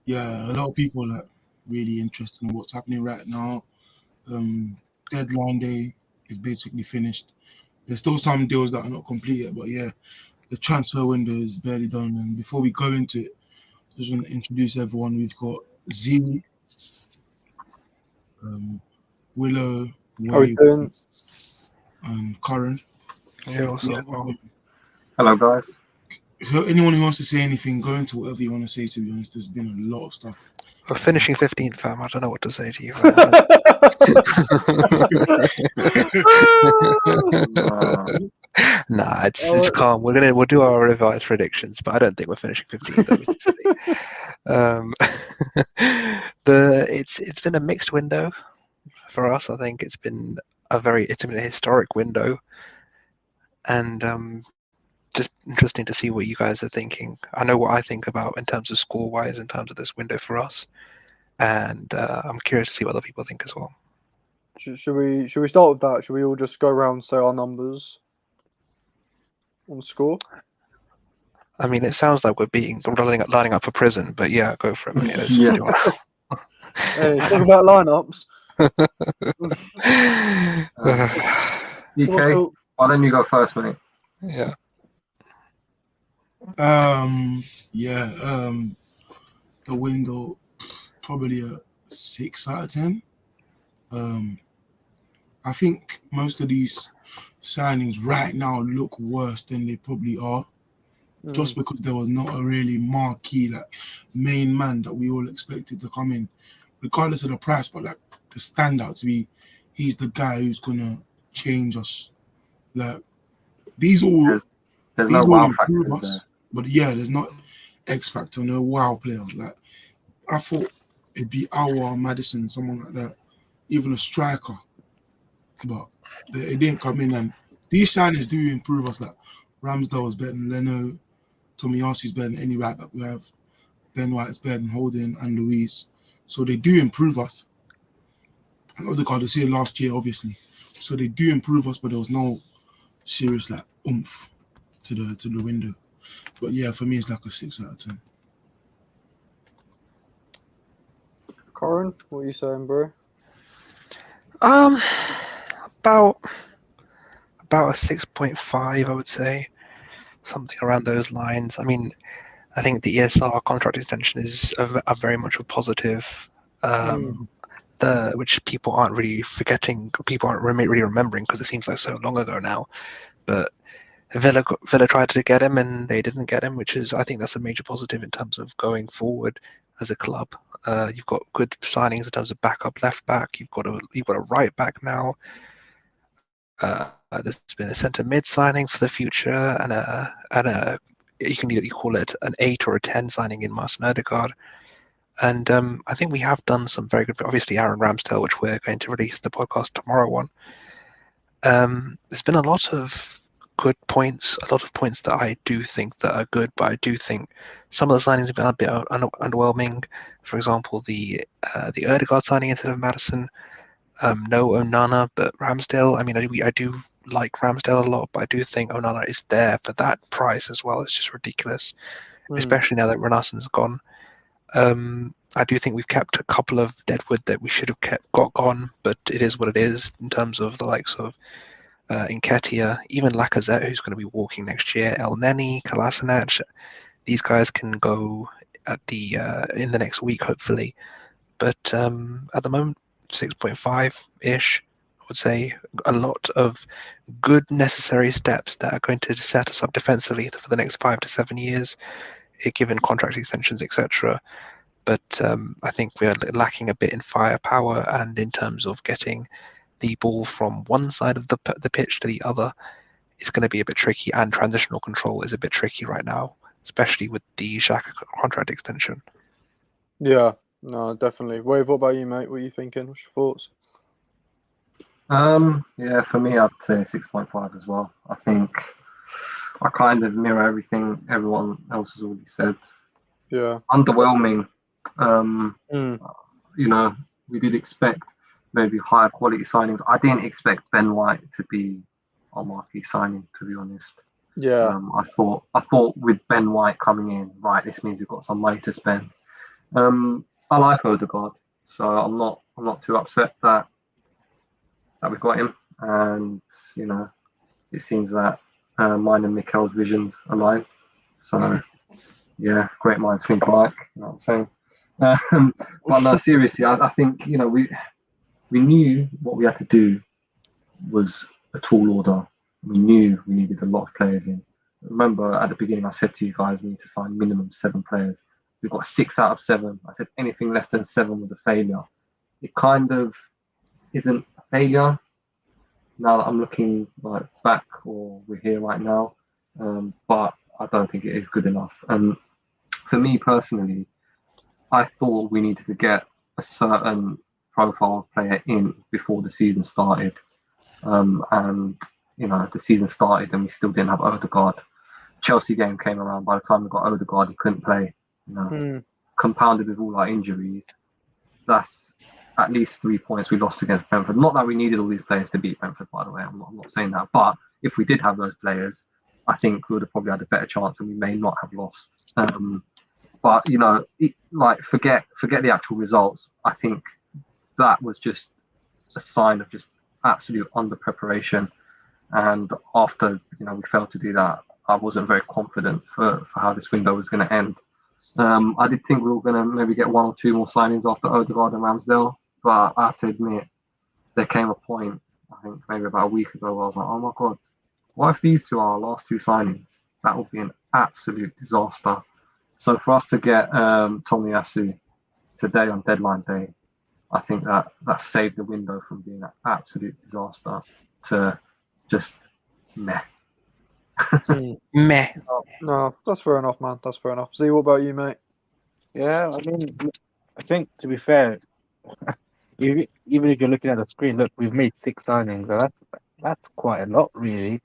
yeah, a lot of people are like really interested in what's happening right now. Um, Deadline day is basically finished. There's still some deals that are not complete yet, but yeah, the transfer window is barely done. And before we go into it, I just want to introduce everyone. We've got Z, um, Willow, How are we Wave, doing? and Curran. Yeah, also, Yeah. Hello, guys. So anyone who wants to say anything, go into whatever you want to say. To be honest, there's been a lot of stuff. we're finishing 15th, fam. I don't know what to say to you, fam. Nah, it's calm. We'll do our revised predictions, but I don't think we're finishing 15th. That'd be silly. It's been a mixed window for us. I think it's been a historic window, and just interesting to see what you guys are thinking. I know what I think about in terms of score wise, in terms of this window for us, and I'm curious to see what other people think as well. Should we start with that? Should we all just go around and say our numbers on score? I mean, it sounds like we're lining up for prison, but yeah, go for it, mate. Let's Yeah. just do it. Hey, talk about lineups. DK, why don't you go first, mate? Yeah. Yeah. The window probably a 6 out of 10. I think most of these signings right now look worse than they probably are, just because there was not a really marquee like main man that we all expected to come in, regardless of the price. But like the standout to be, he's the guy who's gonna change us. Like these all, there's these no all wow improve factors us, there. but yeah, there's not X factor, no wow player. Like I thought it'd be our Madison, someone like that, even a striker, but it didn't come in. And these signings do improve us. Like Ramsdale is better than Leno, Tomiyasu is better than any right back we have, Ben White is better than Holden and Louise. So they do improve us. And Odegaard was here last year, obviously. So they do improve us, but there was no serious like oomph to the window. But yeah, for me, it's like a 6 out of 10. Corin, what are you saying, bro? About a 6.5, I would say, something around those lines. I mean, I think the ESR contract extension is a very much a positive, which people aren't really forgetting, people aren't really remembering because it seems like so long ago now. But Villa tried to get him and they didn't get him, which is, I think that's a major positive in terms of going forward as a club. You've got good signings in terms of backup left back. You've got a right back now. There's been a centre mid signing for the future, and a you can either call it an 8 or a 10 signing in Martin Odegaard. And I think we have done some very good. Obviously, Aaron Ramsdale, which we're going to release the podcast tomorrow on. There's been a lot of good points, a lot of points that I do think that are good, but I do think some of the signings have been a bit underwhelming. For example, the Odegaard signing instead of Madison. No Onana, but Ramsdale. I mean, I do like Ramsdale a lot, but I do think Onana is there for that price as well. It's just ridiculous, especially now that Renassen's gone. I do think we've kept a couple of deadwood that we should have got gone, but it is what it is in terms of the likes of Nketiah, even Lacazette, who's going to be walking next year, El Neni, Kolasinac. These guys can go at the in the next week, hopefully. But at the moment, 6.5-ish, I would say. A lot of good necessary steps that are going to set us up defensively for the next 5 to 7 years, given contract extensions, etc. But I think we are lacking a bit in firepower and in terms of getting the ball from one side of the pitch to the other. It's going to be a bit tricky, and transitional control is a bit tricky right now, especially with the Xhaka contract extension. Yeah, no, definitely. Wave, what about you, mate? What are you thinking? What's your thoughts? Yeah, for me, I'd say 6.5 as well. I think I kind of mirror everything everyone else has already said. Yeah. Underwhelming. You know, we did expect maybe higher quality signings. I didn't expect Ben White to be a marquee signing, to be honest. Yeah. I thought with Ben White coming in, right, this means we've got some money to spend. I like Odegaard, so I'm not too upset that we've got him, and you know, it seems that mine and Mikel's visions align. So yeah, great minds think alike. You know what I'm saying? But no, seriously, I think we knew what we had to do was a tall order. We knew we needed a lot of players in. Remember at the beginning, I said to you guys, we need to sign minimum 7 players. We've got 6 out of 7. I said anything less than 7 was a failure. It kind of isn't a failure now that I'm looking like back, or we're here right now. But I don't think it is good enough. And for me personally, I thought we needed to get a certain profile of player in before the season started. And you know, the season started and we still didn't have Odegaard. Chelsea game came around. By the time we got Odegaard, he couldn't play. You know, compounded with all our injuries, that's at least 3 points we lost against Brentford. Not that we needed all these players to beat Brentford, by the way. I'm not saying that. But if we did have those players, I think we would have probably had a better chance, and we may not have lost. But you know, forget the actual results. I think that was just a sign of just absolute under preparation. And after we failed to do that, I wasn't very confident for how this window was going to end. I did think we were going to maybe get 1 or 2 more signings after Odegaard and Ramsdale, but I have to admit, there came a point, I think maybe about a week ago, where I was like, oh my God, what if these 2 are our last 2 signings? That would be an absolute disaster. So for us to get Tomiyasu today on deadline day, I think that saved the window from being an absolute disaster to just meh. Meh. No, that's fair enough, man. That's fair enough. Z, what about you, mate? Yeah, I mean, I think to be fair, even if you're looking at the screen, look, we've made 6 signings. And that's quite a lot, really,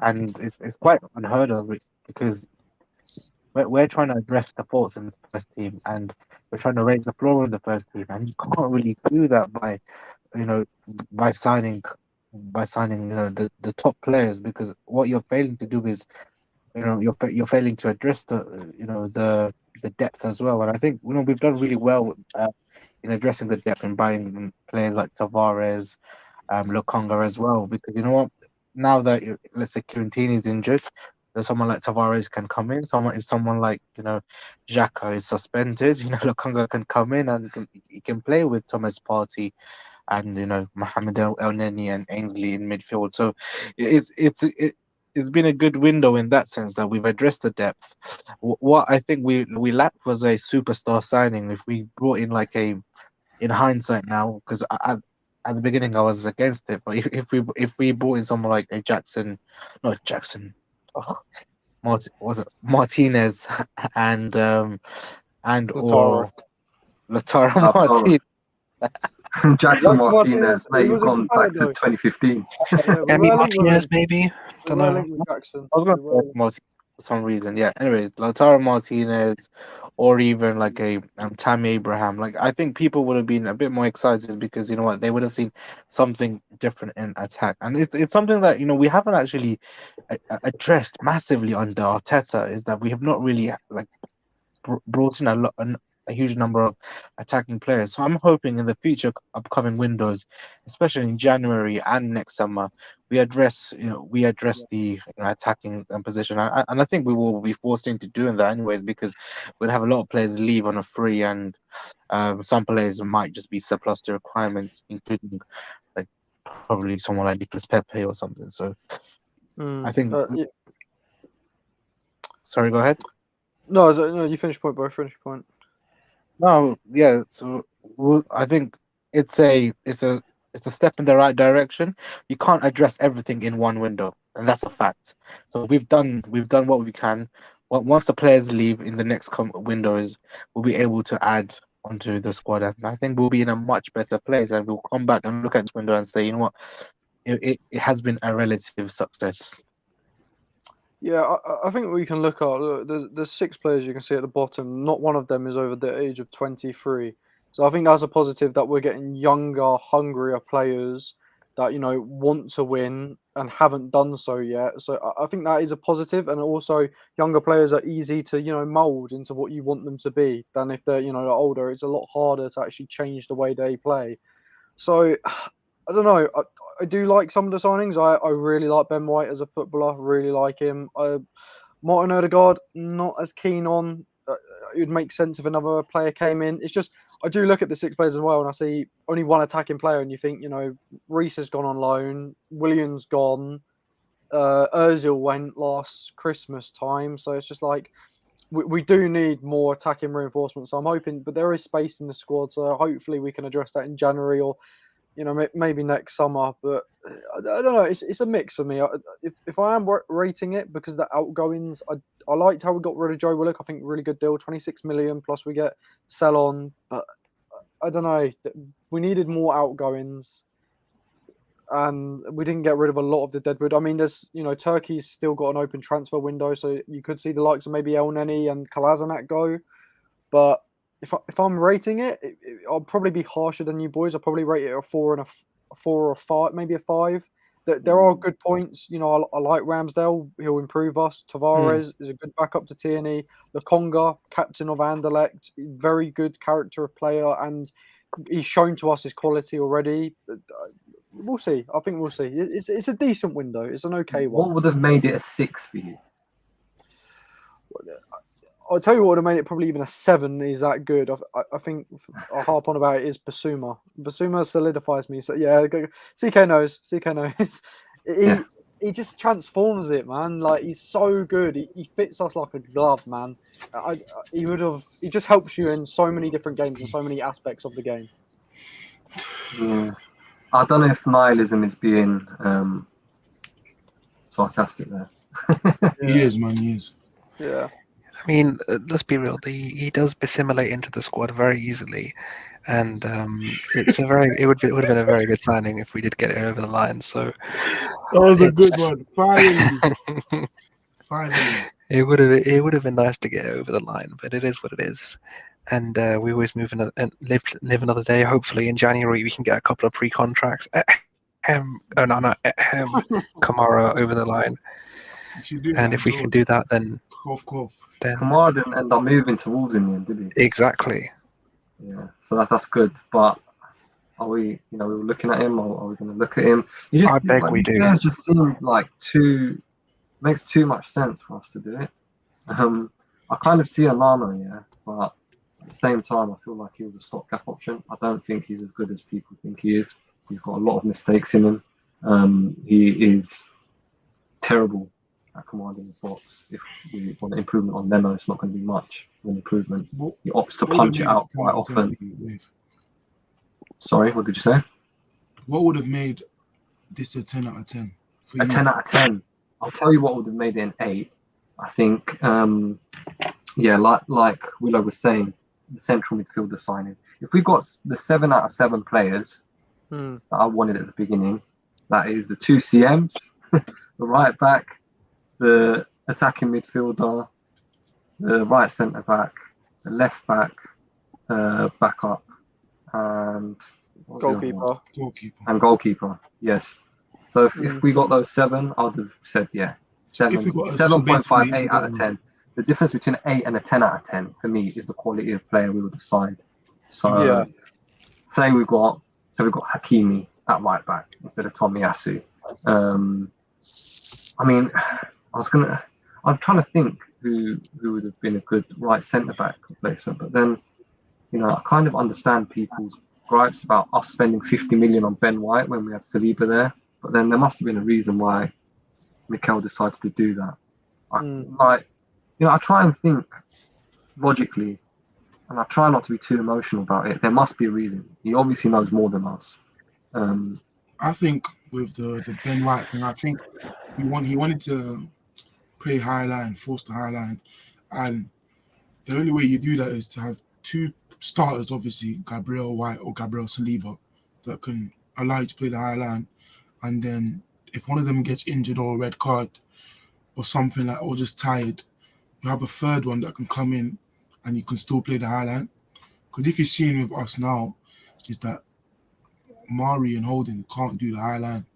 and it's quite unheard of because we're trying to address the faults in the first team, and we're trying to raise the floor in the first team, and you can't really do that by signing the top players, because what you're failing to do is you're failing to address the depth as well. And I think we've done really well in addressing the depth and buying players like Tavares, Lokonga as well, because you know what, now that let's say Curentini is injured, someone like Tavares can come in. If someone like Xhaka is suspended, Lokonga can come in and he can play with Thomas Partey and Mohamed El Neni and Ainsley in midfield. So it's been a good window in that sense that we've addressed the depth. What I think we lacked was a superstar signing. If we brought in in hindsight now, because at the beginning I was against it, but if we brought in someone like a Martinez and or Lautaro Martinez. Jackson Martinez, mate, you've was a gone good back player, to 2015. Emi Martinez, maybe. Don't know. Jackson. I was going to say Martinez for some reason. Yeah. Anyways, Lautaro Martinez, or even like a Tammy Abraham. Like, I think people would have been a bit more excited because you know what, they would have seen something different in attack, and it's something that we haven't actually addressed massively under Arteta, is that we have not really brought in a huge number of attacking players. So I'm hoping in the future upcoming windows, especially in January and next summer, we address the attacking position, and I think we will be forced into doing that anyways, because we'll have a lot of players leave on a free, and some players might just be surplus to requirements, including like probably someone like Nicolas Pepe or something. So I think. Yeah. Sorry, go ahead. No, you finish point, bro. Finish point. No, yeah. So I think it's a step in the right direction. You can't address everything in one window, and that's a fact. So we've done what we can. Once the players leave in the next windows, we'll be able to add onto the squad, and I think we'll be in a much better place. And we'll come back and look at this window and say, you know what, it has been a relative success. Yeah, I think we can look at. There's 6 players you can see at the bottom. Not one of them is over the age of 23. So I think that's a positive that we're getting younger, hungrier players that want to win and haven't done so yet. So I think that is a positive, and also younger players are easy to mold into what you want them to be than if they're older. It's a lot harder to actually change the way they play. So I don't know. I do like some of the signings. I really like Ben White as a footballer. Really like him. Martin Odegaard, not as keen on. It would make sense if another player came in. It's just I do look at the 6 players as well, and I see only one attacking player, and you think Reece has gone on loan, Williams gone, Özil went last Christmas time, so it's just like we do need more attacking reinforcements. So I'm hoping, but there is space in the squad, so hopefully we can address that in January or maybe next summer. But I don't know. It's a mix for me. If I am rating it because of the outgoings, I liked how we got rid of Joe Willock. I think really good deal, 26 million plus we get sell on. But I don't know. We needed more outgoings, and we didn't get rid of a lot of the deadwood. I mean, there's Turkey's still got an open transfer window, so you could see the likes of maybe El Neni and Kolasinac go. But if I'm rating it, I'll probably be harsher than you boys. I'll probably rate it a 4 and a 4 or a 5, maybe a 5. There are good points. I like Ramsdale. He'll improve us. Tavares is a good backup to Tierney. Lokonga, captain of Anderlecht, very good character of player, and he's shown to us his quality already. We'll see. I think we'll see. It's a decent window. It's an okay one. What would have made it a 6 for you? I'll tell you what would have made it probably even a 7 is that good. I think I'll harp on about it is Basuma. Basuma solidifies me. So yeah, CK knows. He just transforms it, man. Like he's so good. He fits us like a glove, man. He just helps you in so many different games and so many aspects of the game. Yeah. I don't know if nihilism is being sarcastic there. He is, man. He is. Yeah. I mean, let's be real. He does assimilate into the squad very easily, and it would have been a very good signing if we did get it over the line. So that was a good one. Finally. It would have been nice to get it over the line, but it is what it is. And we always move and live another day. Hopefully in January we can get a couple of pre-contracts. Kamara over the line. And if we can do that, then then Kamara didn't end up moving to Wolves in the end, did he? Exactly. Yeah, so that's good. But are we, we were looking at him, or are we going to look at him? I beg we do. Players just seem like makes too much sense for us to do it. I kind of see Alana, yeah, but at the same time, I feel like he was a stopgap option. I don't think he's as good as people think he is. He's got a lot of mistakes in him. He is terrible at commanding the box. If we want an improvement on Leno, it's not going to be much of an improvement. He opts to punch it out quite often. Sorry, what did you say? What would have made this a 10 out of 10 for you? A 10 out of 10. I'll tell you what would have made it an 8. I think, like Willow was saying, the central midfielder signing. If we got the 7 out of 7 players that I wanted at the beginning, that is the 2 CMs, the right back, the attacking midfielder, the right centre back, the left back, backup, and Goalkeeper. And goalkeeper. Yes. So if we got those 7, I would have said 7.58 out of 10. The difference between an 8 and a 10 out of 10 for me is the quality of player we would decide. So say we got Hakimi at right back instead of Tomiyasu. I mean, I'm trying to think who would have been a good right centre back replacement, but then I kind of understand people's gripes about us spending 50 million on Ben White when we had Saliba there, but then there must have been a reason why Mikel decided to do that. I try and think logically, and I try not to be too emotional about it. There must be a reason. He obviously knows more than us. I think with the Ben White thing, I think he wanted to play high line, force the high line, and the only way you do that is to have 2 starters, obviously Gabriel White or Gabriel Saliba, that can allow you to play the high line, and then if one of them gets injured or a red card or something like, or just tired, you have a third one that can come in and you can still play the high line. Because if you're seeing with us now, is that Mari and Holden can't do the high line.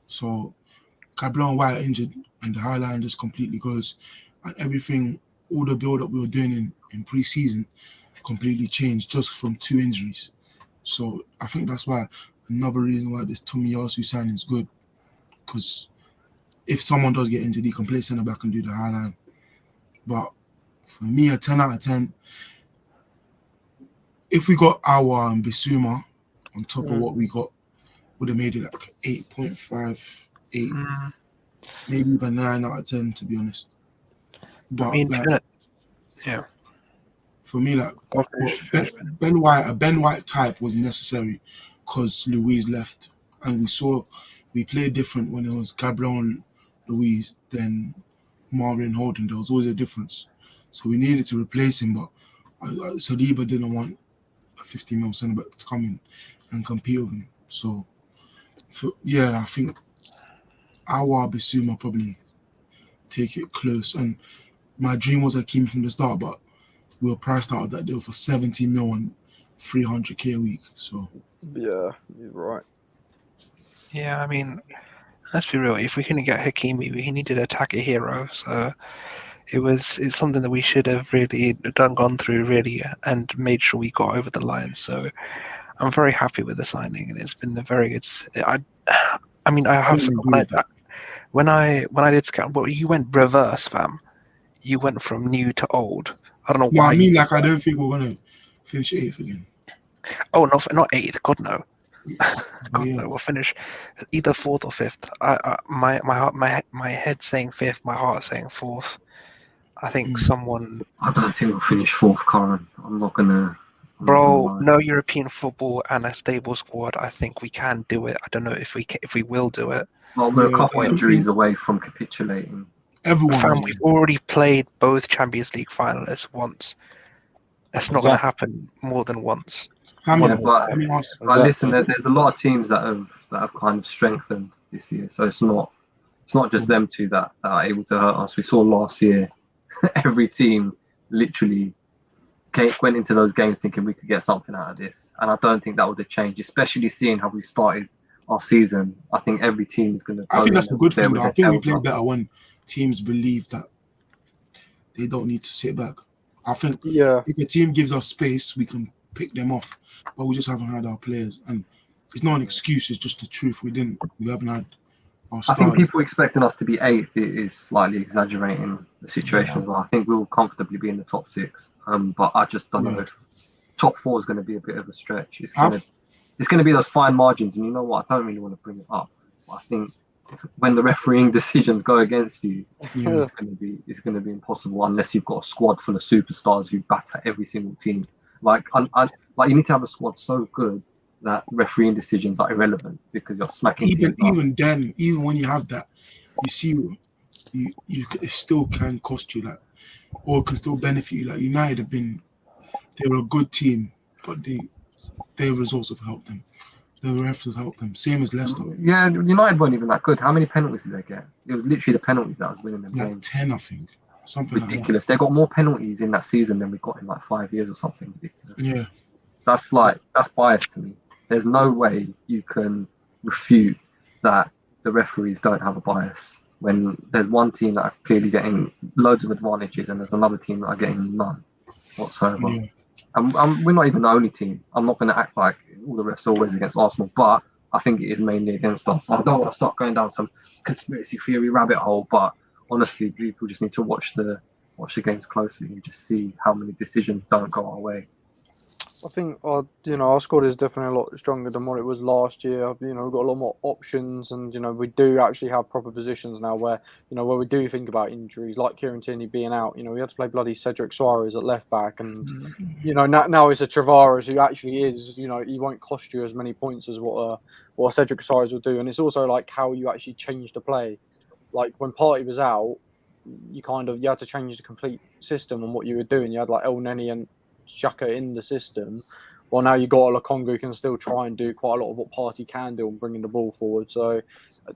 So Cabral and White are injured and the high line just completely goes. And everything, all the build up we were doing in pre-season completely changed just from 2 injuries. So I think that's why another reason why this Tomiyasu signing is good. Because if someone does get injured, he can play centre back and do the high line. But for me, a 10 out of 10, if we got our Bissouma on top of what we got, would have made it like 8.5, 8, maybe even 9 out of 10, to be honest. But I mean, like, yeah. for me, like, Ben White, a Ben White type was necessary because Louise left, and we played different when it was Gabriel and Louise than Marvin Holden. There was always a difference, so we needed to replace him. But Saliba didn't want a 50 mil centre back to come in and compete with him. So I think our Bissouma probably take it close. And my dream was Hakim from the start, but we were priced out of that deal for 70 mil and 300k a week. So yeah, you're right. Yeah, I mean, let's be real. If we couldn't get Hakimi, we needed to attack a hero. So it's something that we should have really gone through really and made sure we got over the line. So I'm very happy with the signing, and it's been a very good. I mean, I have couldn't agree with that. when I did scout. Well, you went reverse, fam. You went from new to old. I don't know No, why. I mean, like, I don't think we're gonna finish 8th again. Oh no, not 8th. God no. God Yeah. no. We'll finish either 4th or 5th. My head saying 5th, my heart saying 4th. I think someone. I don't think we'll finish 4th, Karen. I'm not gonna Bro, lie. no European football and a stable squad. I think we can do it. I don't know if we will do it. Well, we're a Yeah, couple I injuries think away from capitulating. everyone Fam, is. we've already played both Champions League finalists once. It's not going to happen more than once. Samuel, but let me ask. But listen, there's a lot of teams that have kind of strengthened this year. So it's not just them two that are able to hurt us. We saw last year, every team literally went into those games thinking we could get something out of this, and I don't think that would have changed. Especially seeing how we started our season, I think every team is going to. I think that's a good thing, though. I think we play better when teams believe that they don't need to sit back. I think if a team gives us space, we can pick them off, but we just haven't had our players, and it's not an excuse. It's just the truth. We haven't had our I think stars. people expecting us to be 8th is slightly exaggerating the situation. Well, I think we'll comfortably be in the top 6, but I just don't know if top 4 is going to be a bit of a stretch. It's going to be those fine margins, and you know what? I don't really want to bring it up, but I think when the refereeing decisions go against you, it's going to be impossible unless you've got a squad full of superstars who batter every single team. Like you need to have a squad so good that refereeing decisions are irrelevant because you're smacking teams up. Even when you have that, you see, it still can cost you that, or it can still benefit you. Like United they were a good team, but their results have helped them. The refs have helped them. Same as Leicester. Yeah, United weren't even that good. How many penalties did they get? It was literally the penalties that was winning them like games. 10, I think. Something ridiculous. Like that. They got more penalties in that season than we got in like 5 years or something ridiculous. Yeah. That's bias to me. There's no way you can refute that the referees don't have a bias when there's one team that are clearly getting loads of advantages and there's another team that are getting none whatsoever. Yeah. And we're not even the only team. I'm not going to act like all the refs are always against Arsenal, but I think it is mainly against us. I don't want to start going down some conspiracy theory rabbit hole, but honestly, people just need to watch the games closely and just see how many decisions don't go our way. I think our squad is definitely a lot stronger than what it was last year. We've got a lot more options, and we do actually have proper positions now where where we do think about injuries, like Kieran Tierney being out. We had to play bloody Cedric Suarez at left back, and now it's a Travares who actually is he won't cost you as many points as what Cedric Suarez will do, and it's also like how you actually change the play. Like when Partey was out, you had to change the complete system on what you were doing. You had like El Neni and Xhaka in the system. Well, now you've got a Lokonga who can still try and do quite a lot of what Partey can do on bringing the ball forward. So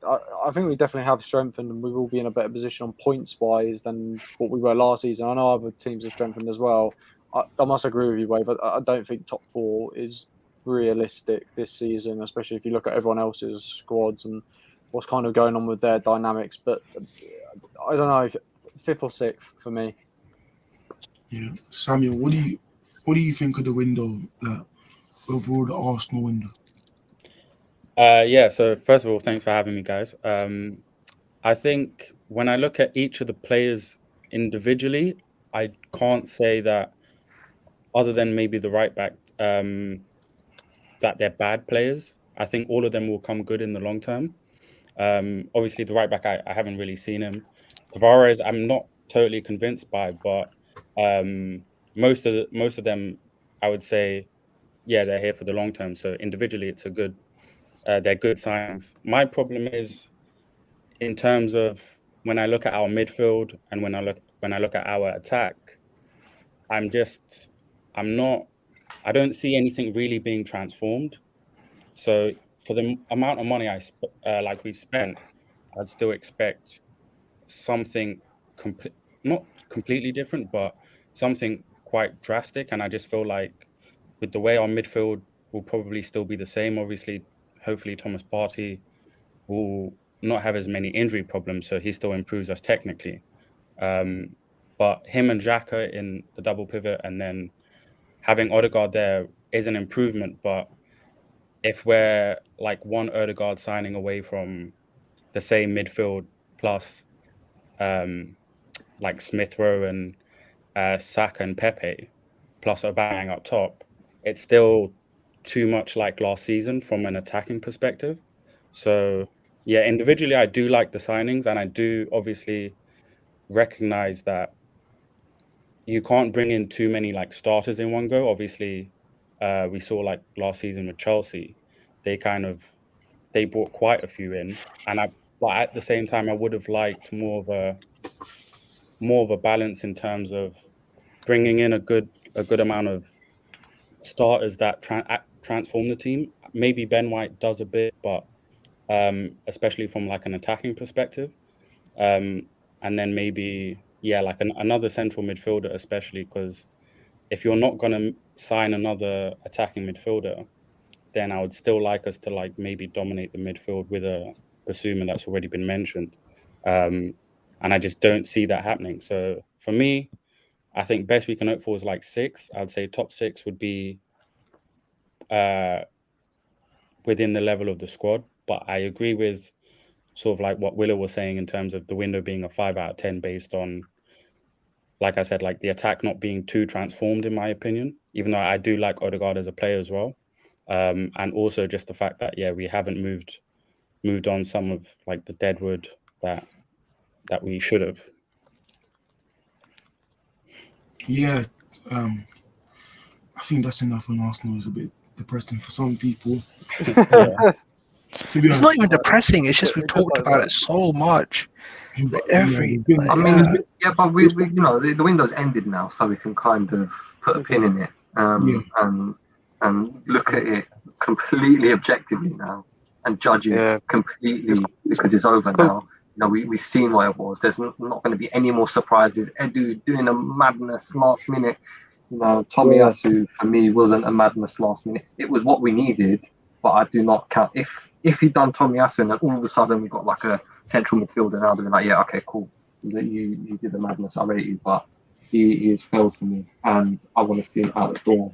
I think we definitely have strengthened, and we will be in a better position on points-wise than what we were last season. I know other teams have strengthened as well. I must agree with you, Wave. I don't think top 4 is realistic this season, especially if you look at everyone else's squads and what's kind of going on with their dynamics. But I don't know, fifth or sixth for me. Yeah, Samuel, what do you think of the window, like overall the Arsenal window? Yeah, so first of all, thanks for having me, guys. I think when I look at each of the players individually, I can't say that, other than maybe the right back, that they're bad players. I think all of them will come good in the long term. Obviously, the right back, I haven't really seen him. Tavares, I'm not totally convinced by, but most of them, I would say, yeah, they're here for the long term. So individually, they're good signings. My problem is in terms of when I look at our midfield and when I look at our attack, I don't see anything really being transformed. So for the amount of money like we've spent, I'd still expect something not completely different, but something quite drastic. And I just feel like with the way our midfield will probably still be the same. Obviously, hopefully Thomas Partey will not have as many injury problems, so he still improves us technically. But him and Xhaka in the double pivot, and then having Odegaard there is an improvement. But if we're like one Odegaard signing away from the same midfield plus like Smith Rowe and Saka and Pepe plus Aubameyang up top, it's still too much like last season from an attacking perspective. So yeah, individually I do like the signings, and I do obviously recognize that you can't bring in too many like starters in one go. Obviously, we saw like last season with Chelsea, they brought quite a few in, but at the same time, I would have liked more of a balance in terms of bringing in a good amount of starters that transform the team. Maybe Ben White does a bit, but especially from like an attacking perspective, and then maybe like another central midfielder, especially because if you're not going to sign another attacking midfielder, then I would still like us to like maybe dominate the midfield with a Basuma that's already been mentioned. And I just don't see that happening. So for me, I think best we can hope for is like sixth. I'd say top six would be within the level of the squad. But I agree with sort of like what Willow was saying in terms of the window being a 5 out of 10 based on, like I said, like the attack not being too transformed, in my opinion, even though I do like Odegaard as a player as well. And also just the fact that, we haven't moved on some of like the deadwood that we should have. Yeah, I think that's enough on Arsenal. Is a bit depressing for some people. To be It's honest, not even depressing. It's just we've talked about it so much. but, Every we've been- I mean, but we the window's ended now, so we can kind of put a pin in it and look at it completely objectively now and judge it completely because it's over now. We've seen what it was. There's not going to be any more surprises. Edu doing a madness last minute. Tomiyasu for me wasn't a madness last minute. It was what we needed, but I do not count. If he'd done Tomiyasu and then all of a sudden we got like a central midfielder, now they're like, yeah, okay, cool. You did the madness. I rate you, but he has failed for me, and I want to see him out the door.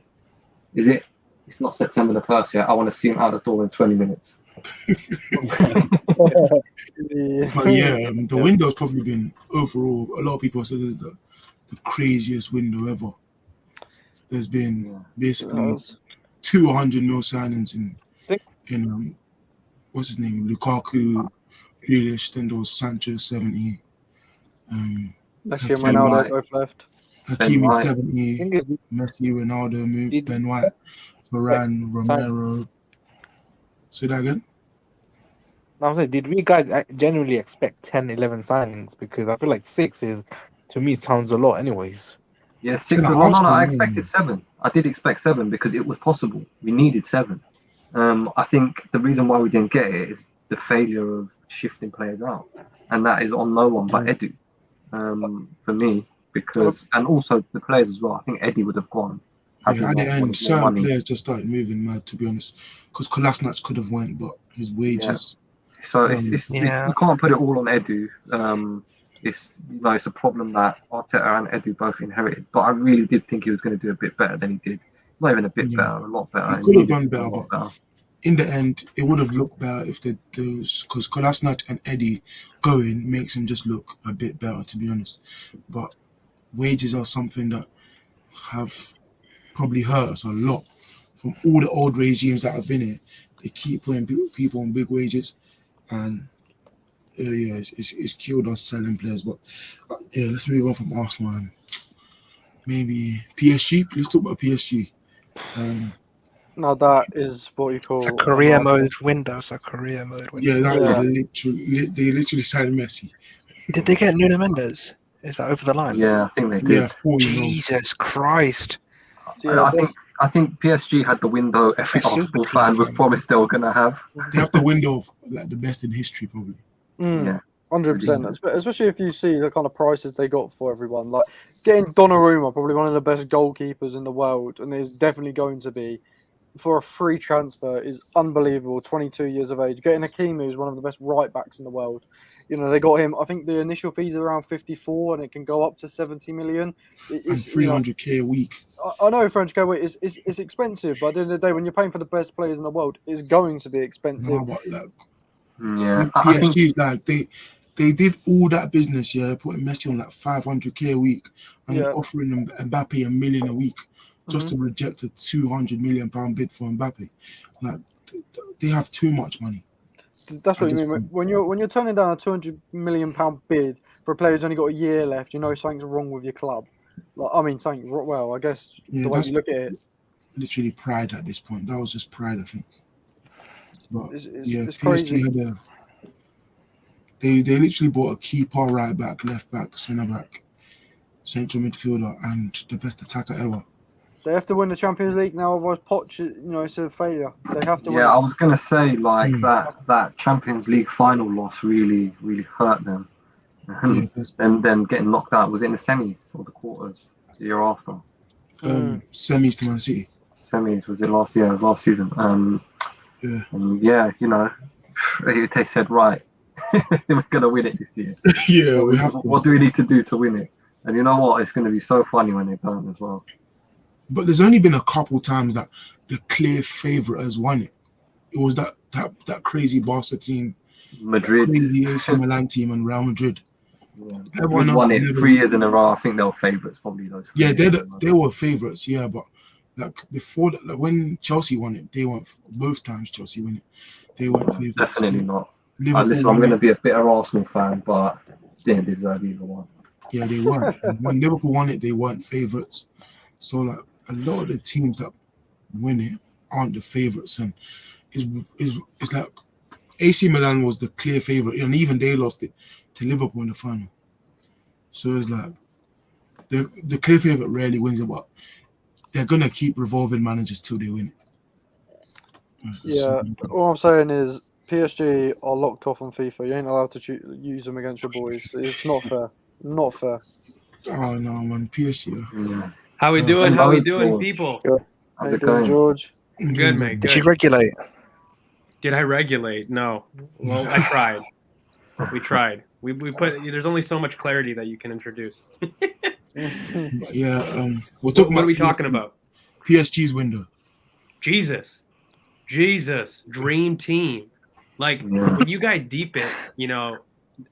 It's not September the 1st yet. I want to see him out the door in 20 minutes. But the window's probably been overall. A lot of people said it's the craziest window ever. There's been basically 200 mil signings in what's his name, Lukaku, Grealish, then there was Sancho 70. Messi and Ronaldo both left. Hakimi 70, Messi, Ronaldo moved, Ben White, Varane, Romero. Say that again? I was like, did we guys genuinely expect 10, 11 signings? Because I feel like 6 is, to me, sounds a lot anyways. Yeah, 6. No, I expected 7. I did expect 7 because it was possible. We needed 7. I think the reason why we didn't get it is the failure of shifting players out. And that is on no one but Edu, for me. And also the players as well. I think Eddie would have gone Had Yeah, at the end, wanted more certain money. players just started moving mad, to be honest. Because Kolasinac could have went, but his wages. So Yeah. you can't put it all on Edu. It's it's a problem that Arteta and Edu both inherited. But I really did think he was going to do a bit better than he did. Not even a bit Yeah. better, a lot better. He could have needed done to do a better, lot but better. in the end, it would have looked better if those because Kolasinac and Eddie going makes him just look a bit better, to be honest. But wages are something that have probably hurt us a lot. From all the old regimes that have been here, they keep putting people on big wages, and it's killed us selling players. But let's move on from Arsenal and maybe PSG. Let's talk about PSG. Now that is what you call It's a career a mode window. It's a career mode window. Yeah, that Yeah. they literally signed Messi. Did they get Nuno Mendes? Is that over the line? Yeah, I think they did. Yeah, 40 mil. Jesus Christ. Yeah, I think PSG had the window every Super Arsenal team, fan was fam. promised they were going to have. They have the window of like the best in history, probably. Yeah. 100%. Especially if you see the kind of prices they got for everyone. Like getting Donnarumma, probably one of the best goalkeepers in the world, and is definitely going to be for a free transfer is unbelievable. 22 years of age. Getting Hakimi, who's one of the best right backs in the world. You know, they got him. I think the initial fees are around 54, and it can go up to 70 million. And 300k a week. I know French Gateway is expensive, but at the end of the day, when you're paying for the best players in the world, it's going to be expensive. No, but like, Yeah. I think PSG, like they did all that business, putting Messi on like 500k a week and offering them Mbappe $1 million a week just to reject a 200 million pound bid for Mbappe. Like they have too much money. That's what you mean. When you're turning down a 200 million pound bid for a player who's only got a year left, you know something's wrong with your club. Like, I mean, something. Well, I guess the way you look at it, literally pride at this point. That was just pride, I think. But it's PSG crazy. had they literally bought a keeper, right back, left back, centre back, central midfielder, and the best attacker ever. They have to win the Champions League now, otherwise Poch, it's a failure. They have to win. I was gonna say like that Champions League final loss really hurt them. And then getting knocked out, was it in the semis or the quarters the year after? Semis to Man City. Semis, was it last year? It was last season. And they said, right, we're gonna win it this year. We have to. What do we need to do to win it? And you know what? It's gonna be so funny when they don't as well. But there's only been a couple times that the clear favourite has won it. It was that crazy Barca team, Madrid, crazy AC Milan team, and Real Madrid. Yeah. Everyone won it 3 years in a row. I think they were favourites, probably those. They were favourites, but like before that, like when Chelsea won it, they weren't both times. Chelsea won it, they weren't favourites. Definitely not. Listen, I'm going to be a bitter Arsenal fan, but didn't deserve either one. Yeah, they weren't. When Liverpool won it, they weren't favourites. So like a lot of the teams that win it aren't the favourites, and it's like AC Milan was the clear favourite, and even they lost it to Liverpool in the final. So it's like the clear favourite rarely wins it, but they're gonna keep revolving managers till they win it. Yeah, all I'm saying is PSG are locked off on FIFA. You ain't allowed to use them against your boys. It's not fair. Not fair. Oh no, man, PSG. Yeah. How we doing? How we doing, people? How's it going, George? Good, mate. Did you regulate? Did I regulate? No. Well, I tried. We tried. We put. There's only so much clarity that you can introduce. We're talking what are we talking about? PSG's window. Jesus, dream team. Like when you guys deep it,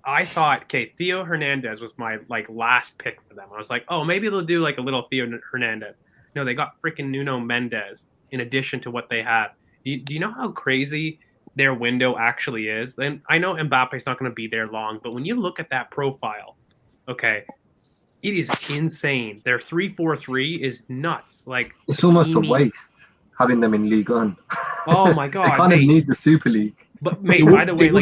I thought, Theo Hernandez was my last pick for them. I was like, oh, maybe they'll do a little Theo Hernandez. No, they got freaking Nuno Mendes in addition to what they have. Do you know how crazy their window actually is? And I know Mbappe's not going to be there long, but when you look at that profile, okay, it is insane. Their 3-4-3 is nuts. It's almost a waste having them in Ligue 1. Oh my God! They kind of need the Super League. But mate, by the way, if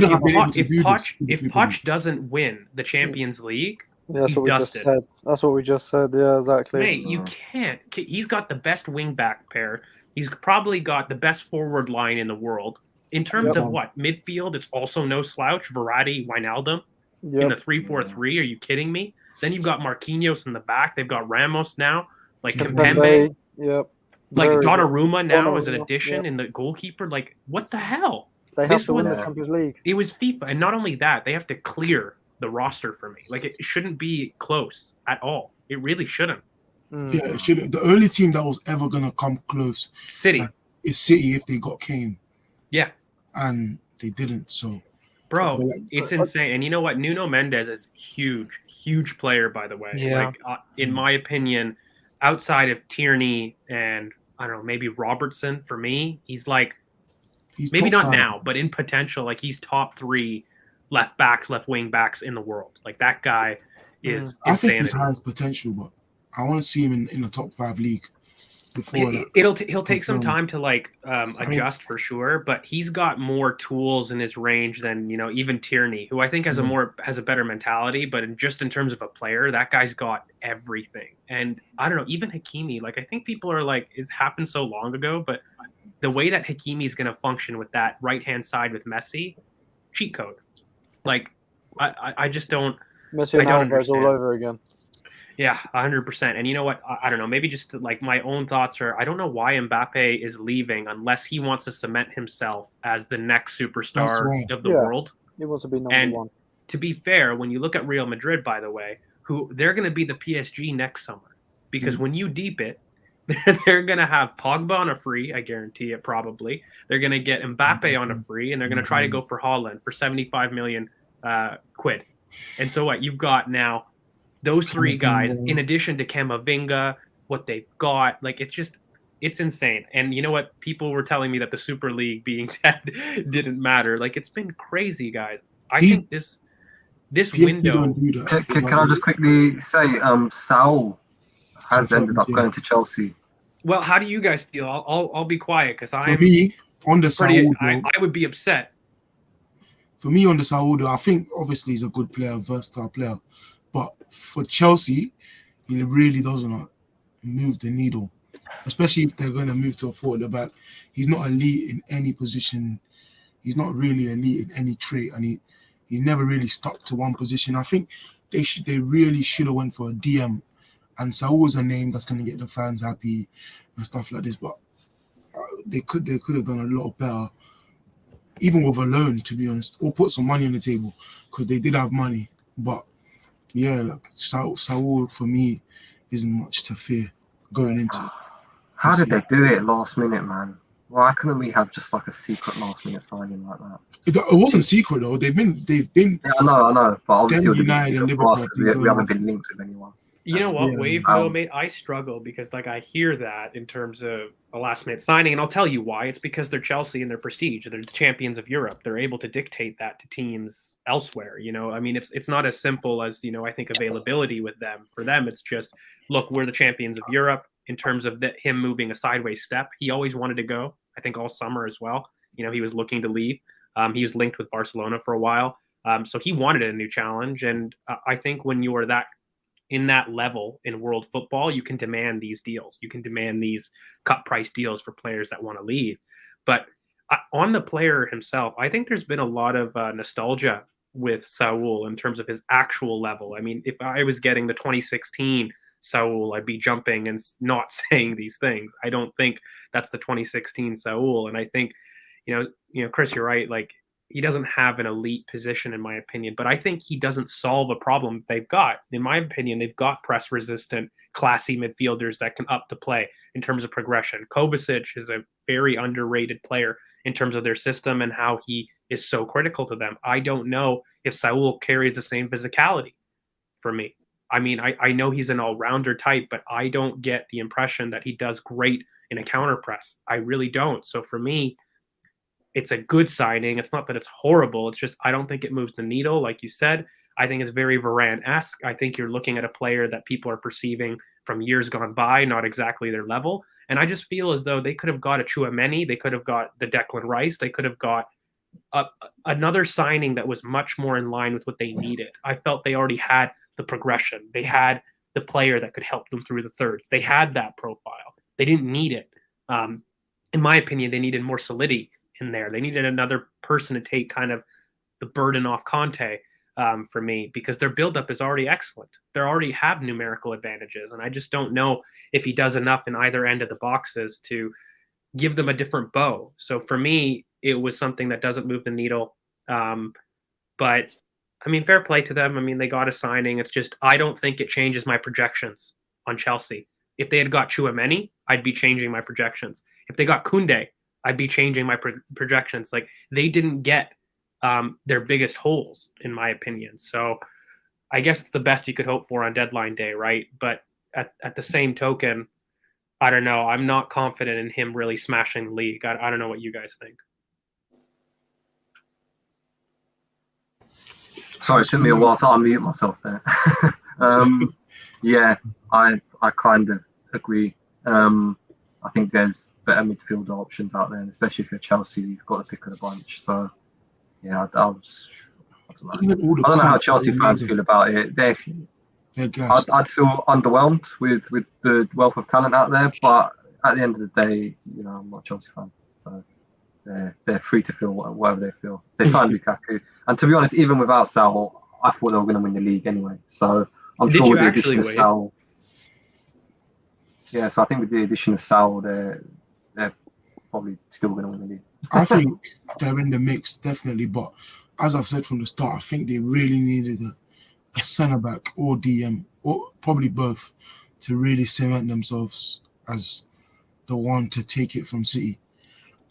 Poch doesn't win the Champions League, that's he's what we dusted. just said. That's what we just said. Yeah, exactly. Mate, you can't. He's got the best wing back pair. He's probably got the best forward line in the world. In terms of midfield, it's also no slouch. Verratti, Wijnaldum in the 3-4-3. Are you kidding me? Then you've got Marquinhos in the back. They've got Ramos now. Kimpembe. Yep. Like Very good. Donnarumma now as an Donnarumma, addition yeah. in the goalkeeper. Like, what the hell? They have This to win the was Champions League. it was FIFA, and not only that, they have to clear the roster for me. Like, it shouldn't be close at all. It really shouldn't. Yeah, it shouldn't. The only team that was ever gonna come close City, is City if they got Kane, yeah, and they didn't. So, bro, like, it's insane. And you know what? Nuno Mendes is huge player, by the way. Yeah. Like, in my opinion, outside of Tierney and I don't know, maybe Robertson, for me, he's like he's maybe top not five. now, but in potential, like he's top 3 left backs, left wing backs in the world. Like that guy is I think insanity. he's has potential, but I want to see him in the top 5 league before that. He'll take some time to like adjust for sure, but he's got more tools in his range than even Tierney, who I think has a better mentality. But in terms of a player, that guy's got everything. And I don't know, even Hakimi. Like I think people are like, it happened so long ago, but the way that Hakimi is going to function with that right hand side with Messi, cheat code. Like I just don't. Messi and I don't Alvarez all understand. over again. Yeah, 100%. And you know what? I don't know. Maybe just like my own thoughts are, I don't know why Mbappe is leaving unless he wants to cement himself as the next superstar right. of the Yeah. world. He wants to be number And one. to be fair, when you look at Real Madrid, by the way, who they're going to be the PSG next summer, because when you deep it, they're going to have Pogba on a free. I guarantee it. Probably they're going to get Mbappe on a free, and they're going to try to go for Haaland for 75 million quid. And so what you've got now, those 3 guys, in addition to Camavinga, what they've got, like it's insane. And you know what? People were telling me that the Super League being dead didn't matter. Like it's been crazy, guys. I think this window. Can I just quickly say, Saul has ended up going to Chelsea. Well, how do you guys feel? I'll be quiet because For me, on the Saul, I would be upset. For me, on the Saul, I think obviously he's a good player, versatile player, but for Chelsea, he really doesn't move the needle, especially if they're going to move to a forward at the back. He's not elite in any position. He's not really elite in any trait, and he's never really stuck to one position. I think they really should have went for a DM, and Saul's a name that's going to get the fans happy and stuff like this. But they could have done a lot better, even with a loan, to be honest, or put some money on the table because they did have money. But yeah, like Saul for me isn't much to fear going into. How did they do it last minute, man? Why couldn't we have just like a secret last minute signing like that? It wasn't secret though. They've been. Yeah, I know. But obviously, United and Liverpool, we haven't been linked with anyone. You know what, Yeah. Wave, though, mate? I struggle because, like, I hear that in terms of a last-minute signing, and I'll tell you why. It's because they're Chelsea and they're prestige. They're the champions of Europe. They're able to dictate that to teams elsewhere. I mean, it's not as simple as, I think availability with them. For them, it's just, look, we're the champions of Europe in terms of him moving a sideways step. He always wanted to go, I think, all summer as well. He was looking to leave. He was linked with Barcelona for a while. So he wanted a new challenge, and I think when you are in that level in world football, you can demand these deals. You can demand these cut price deals for players that want to leave. But on the player himself, I think there's been a lot of nostalgia with Saul in terms of his actual level. I mean, if I was getting the 2016 Saul, I'd be jumping and not saying these things. I don't think that's the 2016 Saul. And I think, Chris, you're right. Like, he doesn't have an elite position, in my opinion, but I think he doesn't solve a problem they've got. In my opinion, they've got press-resistant, classy midfielders that can up the play in terms of progression. Kovacic is a very underrated player in terms of their system and how he is so critical to them. I don't know if Saul carries the same physicality for me. I mean, I know he's an all-rounder type, but I don't get the impression that he does great in a counter press. I really don't. So for me, it's a good signing. It's not that it's horrible. It's just I don't think it moves the needle. Like you said, I think it's very Varane-esque. I think you're looking at a player that people are perceiving from years gone by, not exactly their level. And I just feel as though they could have got a Tchouaméni. They could have got the Declan Rice. They could have got another signing that was much more in line with what they needed. I felt they already had the progression. They had the player that could help them through the thirds. They had that profile. They didn't need it. In my opinion, they needed more solidity in there. They needed another person to take kind of the burden off Conte. for me, because their buildup is already excellent. They already have numerical advantages, and I just don't know if he does enough in either end of the boxes to give them a different bow. So for me, it was something that doesn't move the needle. But I mean, fair play to them. I mean, they got a signing. It's just I don't think it changes my projections on Chelsea. If they had got Chouameni, I'd be changing my projections. If they got Koundé, I'd be changing my projections. Like, they didn't get their biggest holes, in my opinion. So I guess it's the best you could hope for on deadline day, right? But at the same token, I don't know. I'm not confident in him really smashing the league. I don't know what you guys think. Sorry, it took me a while to unmute myself there. Yeah, I kind of agree. I think there's better midfield options out there, and especially if you're Chelsea, you've got the pick of the bunch. So, yeah, I don't know how Chelsea fans feel about it. I'd feel underwhelmed with the wealth of talent out there, but at the end of the day, I'm not a Chelsea fan, so they're free to feel whatever they feel. They signed Lukaku, and to be honest, even without Sal, I thought they were going to win the league anyway. So I'm sure with the addition of Sal, so I think with the addition of Sal, they're probably still going to win the league. I think they're in the mix, definitely. But as I've said from the start, I think they really needed a centre-back or DM, or probably both, to really cement themselves as the one to take it from City.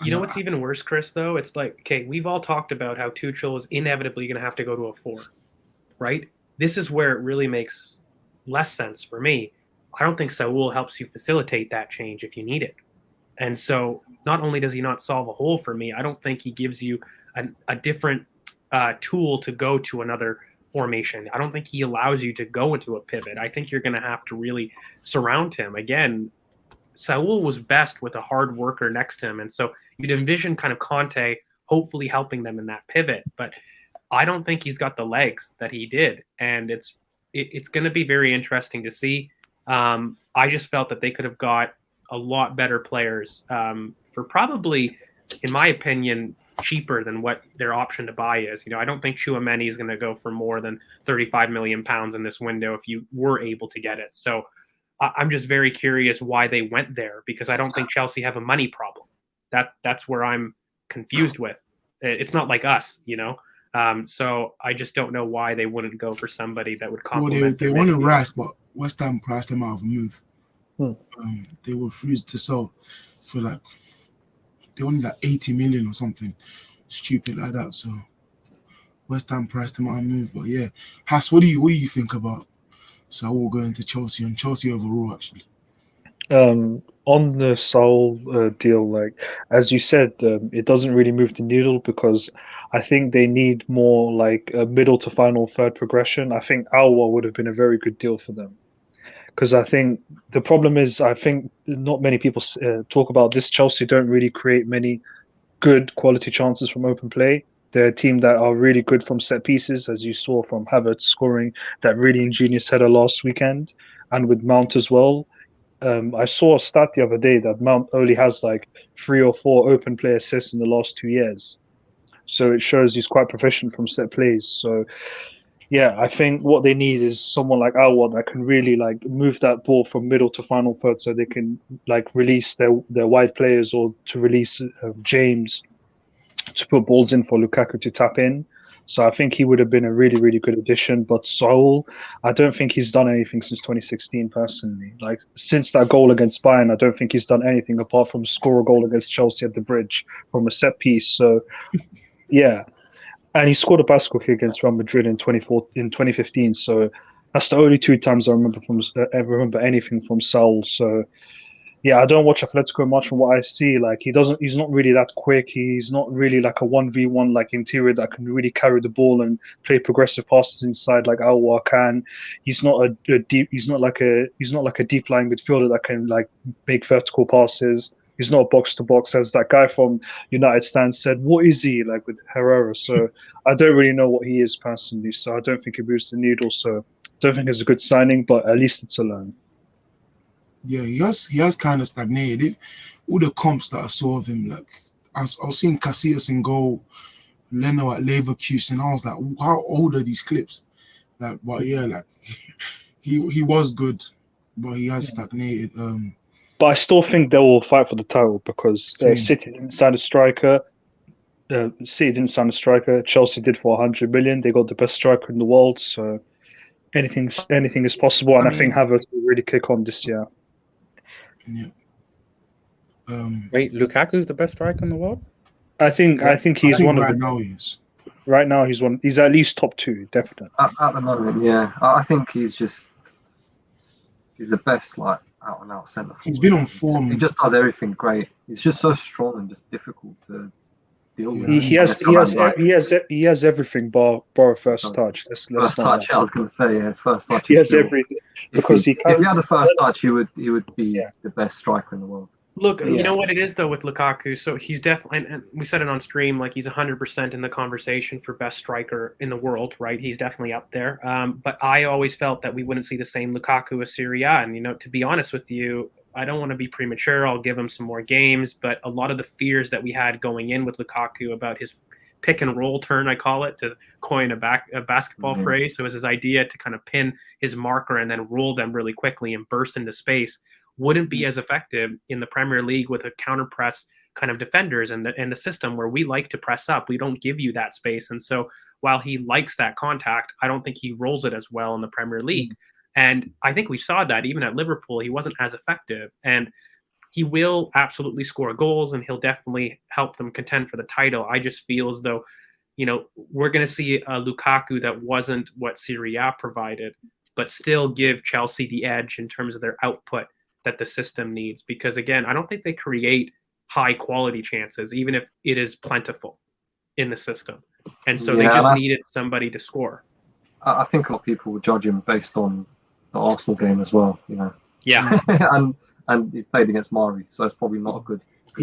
You know what's even worse, Chris, though? It's like, okay, we've all talked about how Tuchel is inevitably going to have to go to a 4, right? This is where it really makes less sense for me. I don't think Saul helps you facilitate that change if you need it. And so not only does he not solve a hole for me, I don't think he gives you a different tool to go to another formation. I don't think he allows you to go into a pivot. I think you're going to have to really surround him. Again, Saul was best with a hard worker next to him. And so you'd envision kind of Conte hopefully helping them in that pivot. But I don't think he's got the legs that he did. And it's going to be very interesting to see. I just felt that they could have got a lot better players for probably, in my opinion, cheaper than what their option to buy is. I don't think Chouameni is going to go for more than £35 million in this window if you were able to get it. So I'm just very curious why they went there, because I don't think Chelsea have a money problem. That's where I'm confused with. It's not like us, so I just don't know why they wouldn't go for somebody that would complement. They wanted Rice, but West Ham priced them out of a move. They were refused to sell for they wanted 80 million or something stupid like that. So West Ham priced them out of a move. But yeah, Haas, what do you think about Saul going to Chelsea and Chelsea overall, actually? On the Saul deal, as you said, it doesn't really move the needle because I think they need more a middle to final third progression. I think Aouar would have been a very good deal for them. Because I think the problem is, I think not many people talk about this. Chelsea don't really create many good quality chances from open play. They're a team that are really good from set pieces, as you saw from Havertz scoring that really ingenious header last weekend, and with Mount as well. I saw a stat the other day that Mount only has 3 or 4 open play assists in the last 2 years. So it shows he's quite proficient from set plays. So yeah, I think what they need is someone like Aouar that can really move that ball from middle to final third, so they can release their wide players, or to release James to put balls in for Lukaku to tap in. So I think he would have been a really, really good addition. But Saul, I don't think he's done anything since 2016 personally. Since that goal against Bayern, I don't think he's done anything apart from score a goal against Chelsea at the Bridge from a set piece. So yeah. And he scored a bicycle kick against Real Madrid in 2015. So that's the only 2 times I remember anything from Saul. So yeah, I don't watch Atletico much. From what I see, he's not really that quick. He's not really a 1v1 interior that can really carry the ball and play progressive passes inside like Aouar can. He's not a deep. He's not like a deep lying midfielder that can make vertical passes. He's not box to box, as that guy from United Stand said. What is he with Herrera? So I don't really know what he is personally. So I don't think he moves the needle. So I don't think it's a good signing, but at least it's a loan. Yeah, he has kind of stagnated. All the comps that I saw of him, I was seeing Casillas in goal, Leno at Leverkusen. I was like, how old are these clips? Like, but yeah, like he was good, but he has stagnated. But I still think they will fight for the title because Same. City didn't sign a striker. City didn't sign a striker. Chelsea did for 100 million. They got the best striker in the world, so anything is possible. And I think Havertz will really kick on this year. Yeah. Wait, Lukaku's the best striker in the world? I think he's one of right the. now he is. Right now he's one. He's at least top 2, definitely. At the moment, yeah. I think he's the best, like, out and out centre forward. He's been on form. He just does everything great. He's just so strong and just difficult to deal with. He has everything bar a first touch. First touch, I was going to say, yeah, his first touch. He has everything because if he had the first touch, he would be the best striker in the world. Look, you know what it is though with Lukaku. So he's definitely, and we said it on stream, like he's 100% in the conversation for best striker in the world, right? He's definitely up there. But I always felt that we wouldn't see the same Lukaku as Serie A. And to be honest with you, I don't want to be premature. I'll give him some more games, but a lot of the fears that we had going in with Lukaku about his pick and roll turn, I call it, to coin a basketball phrase. So it was his idea to kind of pin his marker and then roll them really quickly and burst into space. Wouldn't be as effective in the Premier League with a counter press kind of defenders and the system where we like to press up. We don't give you that space. And so while he likes that contact, I don't think he rolls it as well in the Premier League. And I think we saw that even at Liverpool, he wasn't as effective. And he will absolutely score goals and he'll definitely help them contend for the title. I just feel as though, we're going to see a Lukaku that wasn't what Serie A provided, but still give Chelsea the edge in terms of their output that the system needs. Because again, I don't think they create high quality chances, even if it is plentiful in the system. And so they just needed somebody to score. I think a lot of people will judge him based on the Arsenal game as well, Yeah. and he played against Mari, so it's probably not a good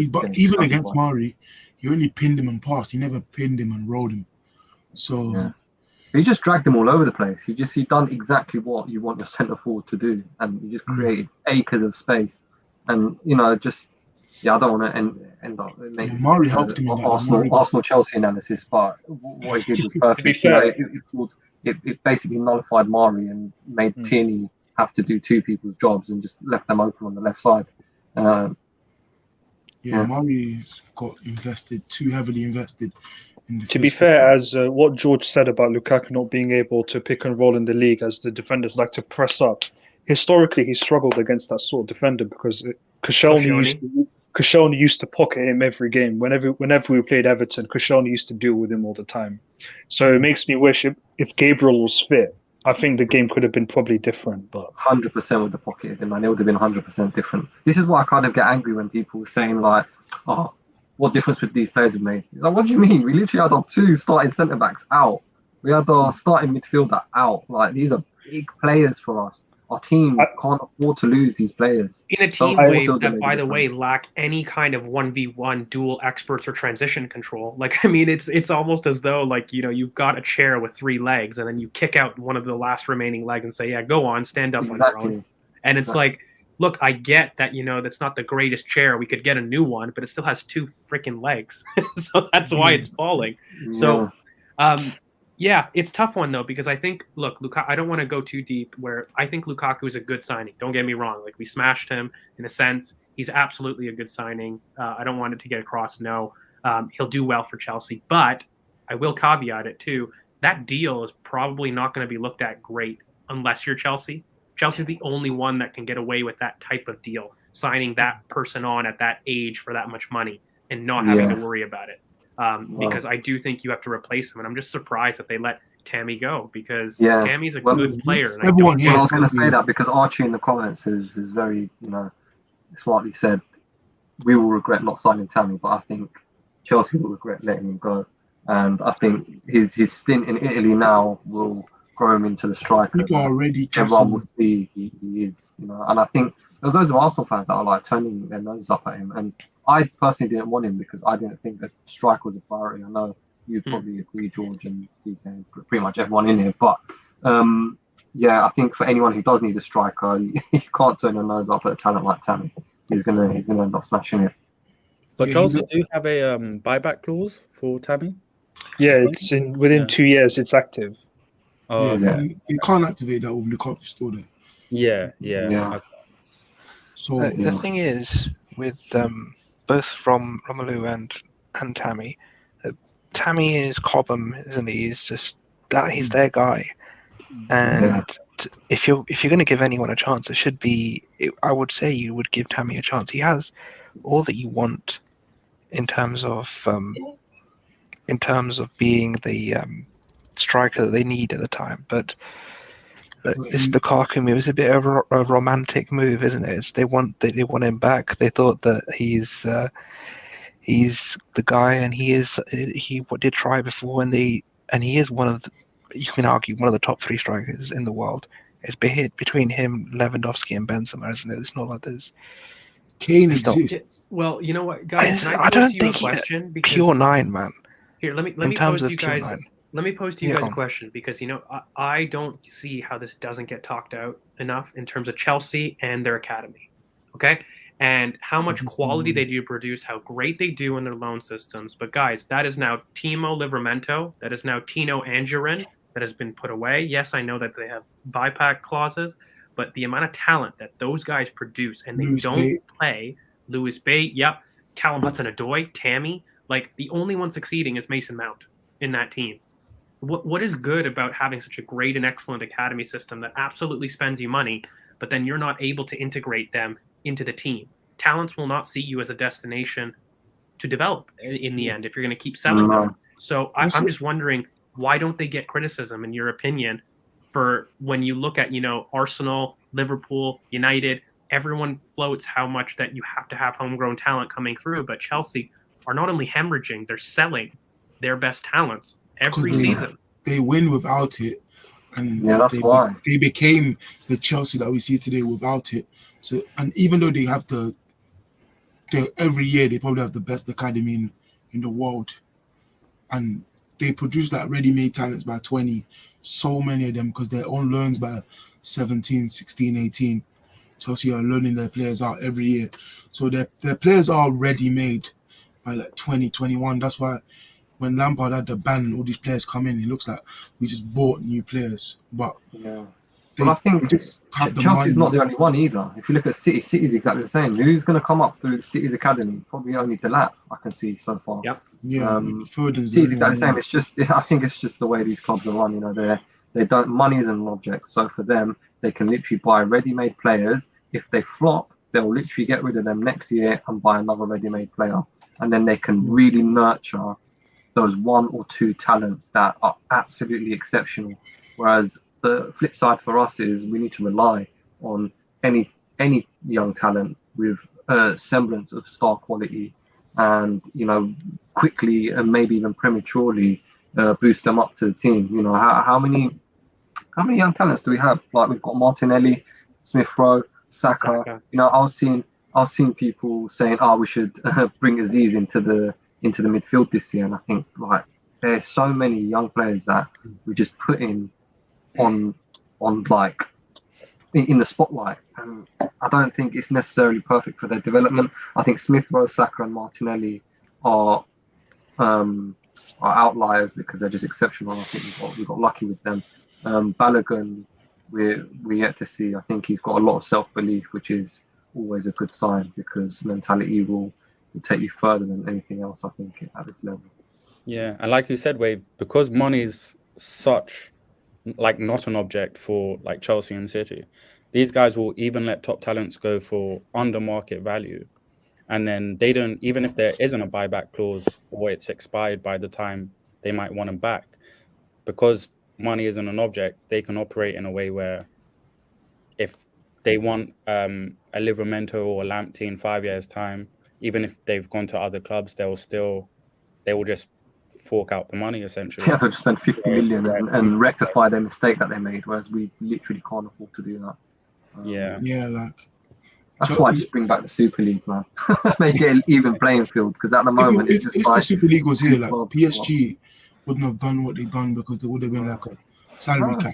But game. even against Mari, he only pinned him and passed. He never pinned him and rolled him. So he just dragged them all over the place. He done exactly what you want your centre forward to do, and he just created acres of space. And I don't want to end up making Mari helped him in that. Arsenal Chelsea analysis, but what he did was perfect. It basically nullified Mari and made Tierney have to do two people's jobs and just left them open on the left side. Mari's got too heavily invested. To be fair, as what George said about Lukaku not being able to pick and roll in the league as the defenders like to press up, historically he struggled against that sort of defender because Koscielny used to pocket him every game. Whenever we played Everton, Koscielny used to deal with him all the time. So it makes me wish if Gabriel was fit, I think the game could have been probably different. But 100% with the pocket, man, it would have been 100% different. This is why I kind of get angry when people are saying like, "Oh, what difference would these players have made?" It's like, what do you mean? We literally had our two starting centre backs out. We had our starting midfielder out. Like, these are big players for us. Our team can't afford to lose these players. In a team wave that, by the way, lack any kind of 1v1 dual experts or transition control. Like, I mean, it's almost as though, like, you've got a chair with 3 legs and then you kick out one of the last remaining legs and say, yeah, go on, stand up on your own. And it's like, look, I get that, that's not the greatest chair. We could get a new one, but it still has 2 freaking legs. So that's why it's falling. So, yeah, it's a tough one, though, because I think, look, I don't want to go too deep where I think Lukaku is a good signing. Don't get me wrong. Like, we smashed him in a sense. He's absolutely a good signing. I don't want it to get across. No, he'll do well for Chelsea. But I will caveat it, too. That deal is probably not going to be looked at great unless you're Chelsea. Chelsea's the only one that can get away with that type of deal, signing that person on at that age for that much money and not having to worry about it. Because I do think you have to replace him, and I'm just surprised that they let Tammy go because Tammy's a good player. And I was going to say that because Archie in the comments is very, smartly said, we will regret not signing Tammy, but I think Chelsea will regret letting him go. And I think his stint in Italy now will grow him into the striker. People are already everyone will see he is, And I think there's loads of Arsenal fans that are like turning their noses up at him. And I personally didn't want him because I didn't think a striker was a priority. I know you probably agree, George and Steve, and pretty much everyone in here. But I think for anyone who does need a striker, you can't turn your nose up at a talent like Tammy. He's gonna end up smashing it. But Chelsea do have a buyback clause for Tammy. Yeah, it's within Yeah. 2 years. It's active. Oh, Yeah, okay. but you can't activate that with Lukaku still there. Yeah. Yeah. Okay. So The thing is, with both from Romelu and Tammy, Tammy is Cobham, isn't he? He's just that he's their guy. And if you're going to give anyone a chance, it should be. I would say you would give Tammy a chance. He has all that you want in terms of being the striker that they need at the time. But this Lukaku move is a bit of a romantic move, isn't it? They want him back. They thought that he's the guy, and he did try before, and he is one of the, you can argue, one of the top 3 strikers in the world. It's between him, Lewandowski, and Benzema, isn't it? It's not like there's Kane it's not- exists. Well, you know what, guys? Can I I pose don't to you a think question? Because pure 9, man. here, let me In terms pose to of you pure guys. 9. Let me pose to you Yeah, guys go a on. question because I don't see how this doesn't get talked out enough in terms of Chelsea and their academy, okay, and how much quality they do produce, how great they do in their loan systems. But guys, that is now Timo Livramento, that is now Tino Angerin that has been put away. Yes, I know that they have buyback clauses, but the amount of talent that those guys produce and they Lewis don't Bate. play. Lewis Bate, yep, Callum Hudson-Odoi, Tammy, like the only one succeeding is Mason Mount in that team. What is good about having such a great and excellent academy system that absolutely spends you money, but then you're not able to integrate them into the team? Talents will not see you as a destination to develop in the end if you're going to keep selling them. So I'm just wondering, why don't they get criticism, in your opinion, for when you look at, Arsenal, Liverpool, United, everyone floats how much that you have to have homegrown talent coming through, but Chelsea are not only hemorrhaging, they're selling their best talents every season. They win without it, and that's why they became the Chelsea that we see today without it. So, and even though they have every year they probably have the best academy in the world, and they produce like ready-made talents by 20, so many of them, because they're on loans by 17, 16, 18. Chelsea are loaning their players out every year, so their players are ready-made by like 20, 21. That's why when Lampard had the ban, all these players come in, it looks like we just bought new players. But I think just have the Chelsea's money. not the only one either. If you look at City's exactly the same. Who's going to come up through City's academy? Probably only Delap, I can see so far. Yep. Yeah, Foden's City's exactly the same. It's just, I think it's just the way these clubs are run. They don't. Money isn't an object, so for them, they can literally buy ready-made players. If they flop, they'll literally get rid of them next year and buy another ready-made player, and then they can really nurture those 1 or 2 talents that are absolutely exceptional. Whereas the flip side for us is we need to rely on any young talent with a semblance of star quality, and quickly and maybe even prematurely boost them up to the team. How many young talents do we have? Like, we've got Martinelli, Smith Rowe, Saka. I was seeing people saying, we should bring Aziz into the midfield this year, and I think like there's so many young players that we just put in on like in the spotlight, and I don't think it's necessarily perfect for their development. I think Smith Rowe, Saka, and Martinelli are outliers because they're just exceptional. I think we got lucky with them. Balogun, we're yet to see. I think he's got a lot of self-belief, which is always a good sign, because mentality will take you further than anything else, I think, at this level. Yeah, and like you said, Wade, because money's such like not an object for like Chelsea and City, these guys will even let top talents go for under market value, and then they don't, even if there isn't a buyback clause or it's expired by the time they might want them back, because money isn't an object, they can operate in a way where if they want a Livramento or a Lamptey in 5 years' time, even if they've gone to other clubs, they will just fork out the money, essentially. Yeah, they'll just spend 50 million and rectify their mistake that they made, whereas we literally can't afford to do that. That's why I just bring back the Super League, man. Make it an even playing field, because at the moment if the Super League was here, like PSG wouldn't have done what they've done, because there would have been like a salary cap.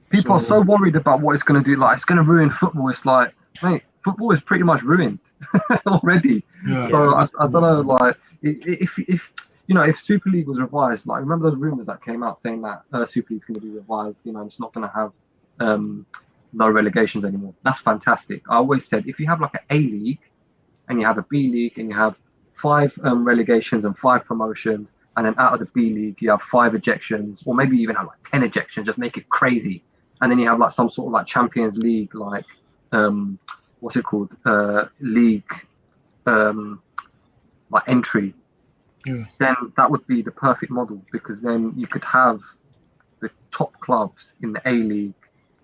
People are so worried about what it's going to do. Like, it's going to ruin football. It's like, mate, football is pretty much ruined already. So I don't know. Like, if if Super League was revised, like remember those rumors that came out saying that Super League's going to be revised, it's not going to have no relegations anymore. That's fantastic. I always said if you have like an A League and you have a B League and you have 5 relegations and 5 promotions, and then out of the B League you have 5 ejections, or maybe even have like 10 ejections, just make it crazy. And then you have like some sort of like Champions League, like what's it called? League like entry. Yeah. Then that would be the perfect model, because then you could have the top clubs in the A League,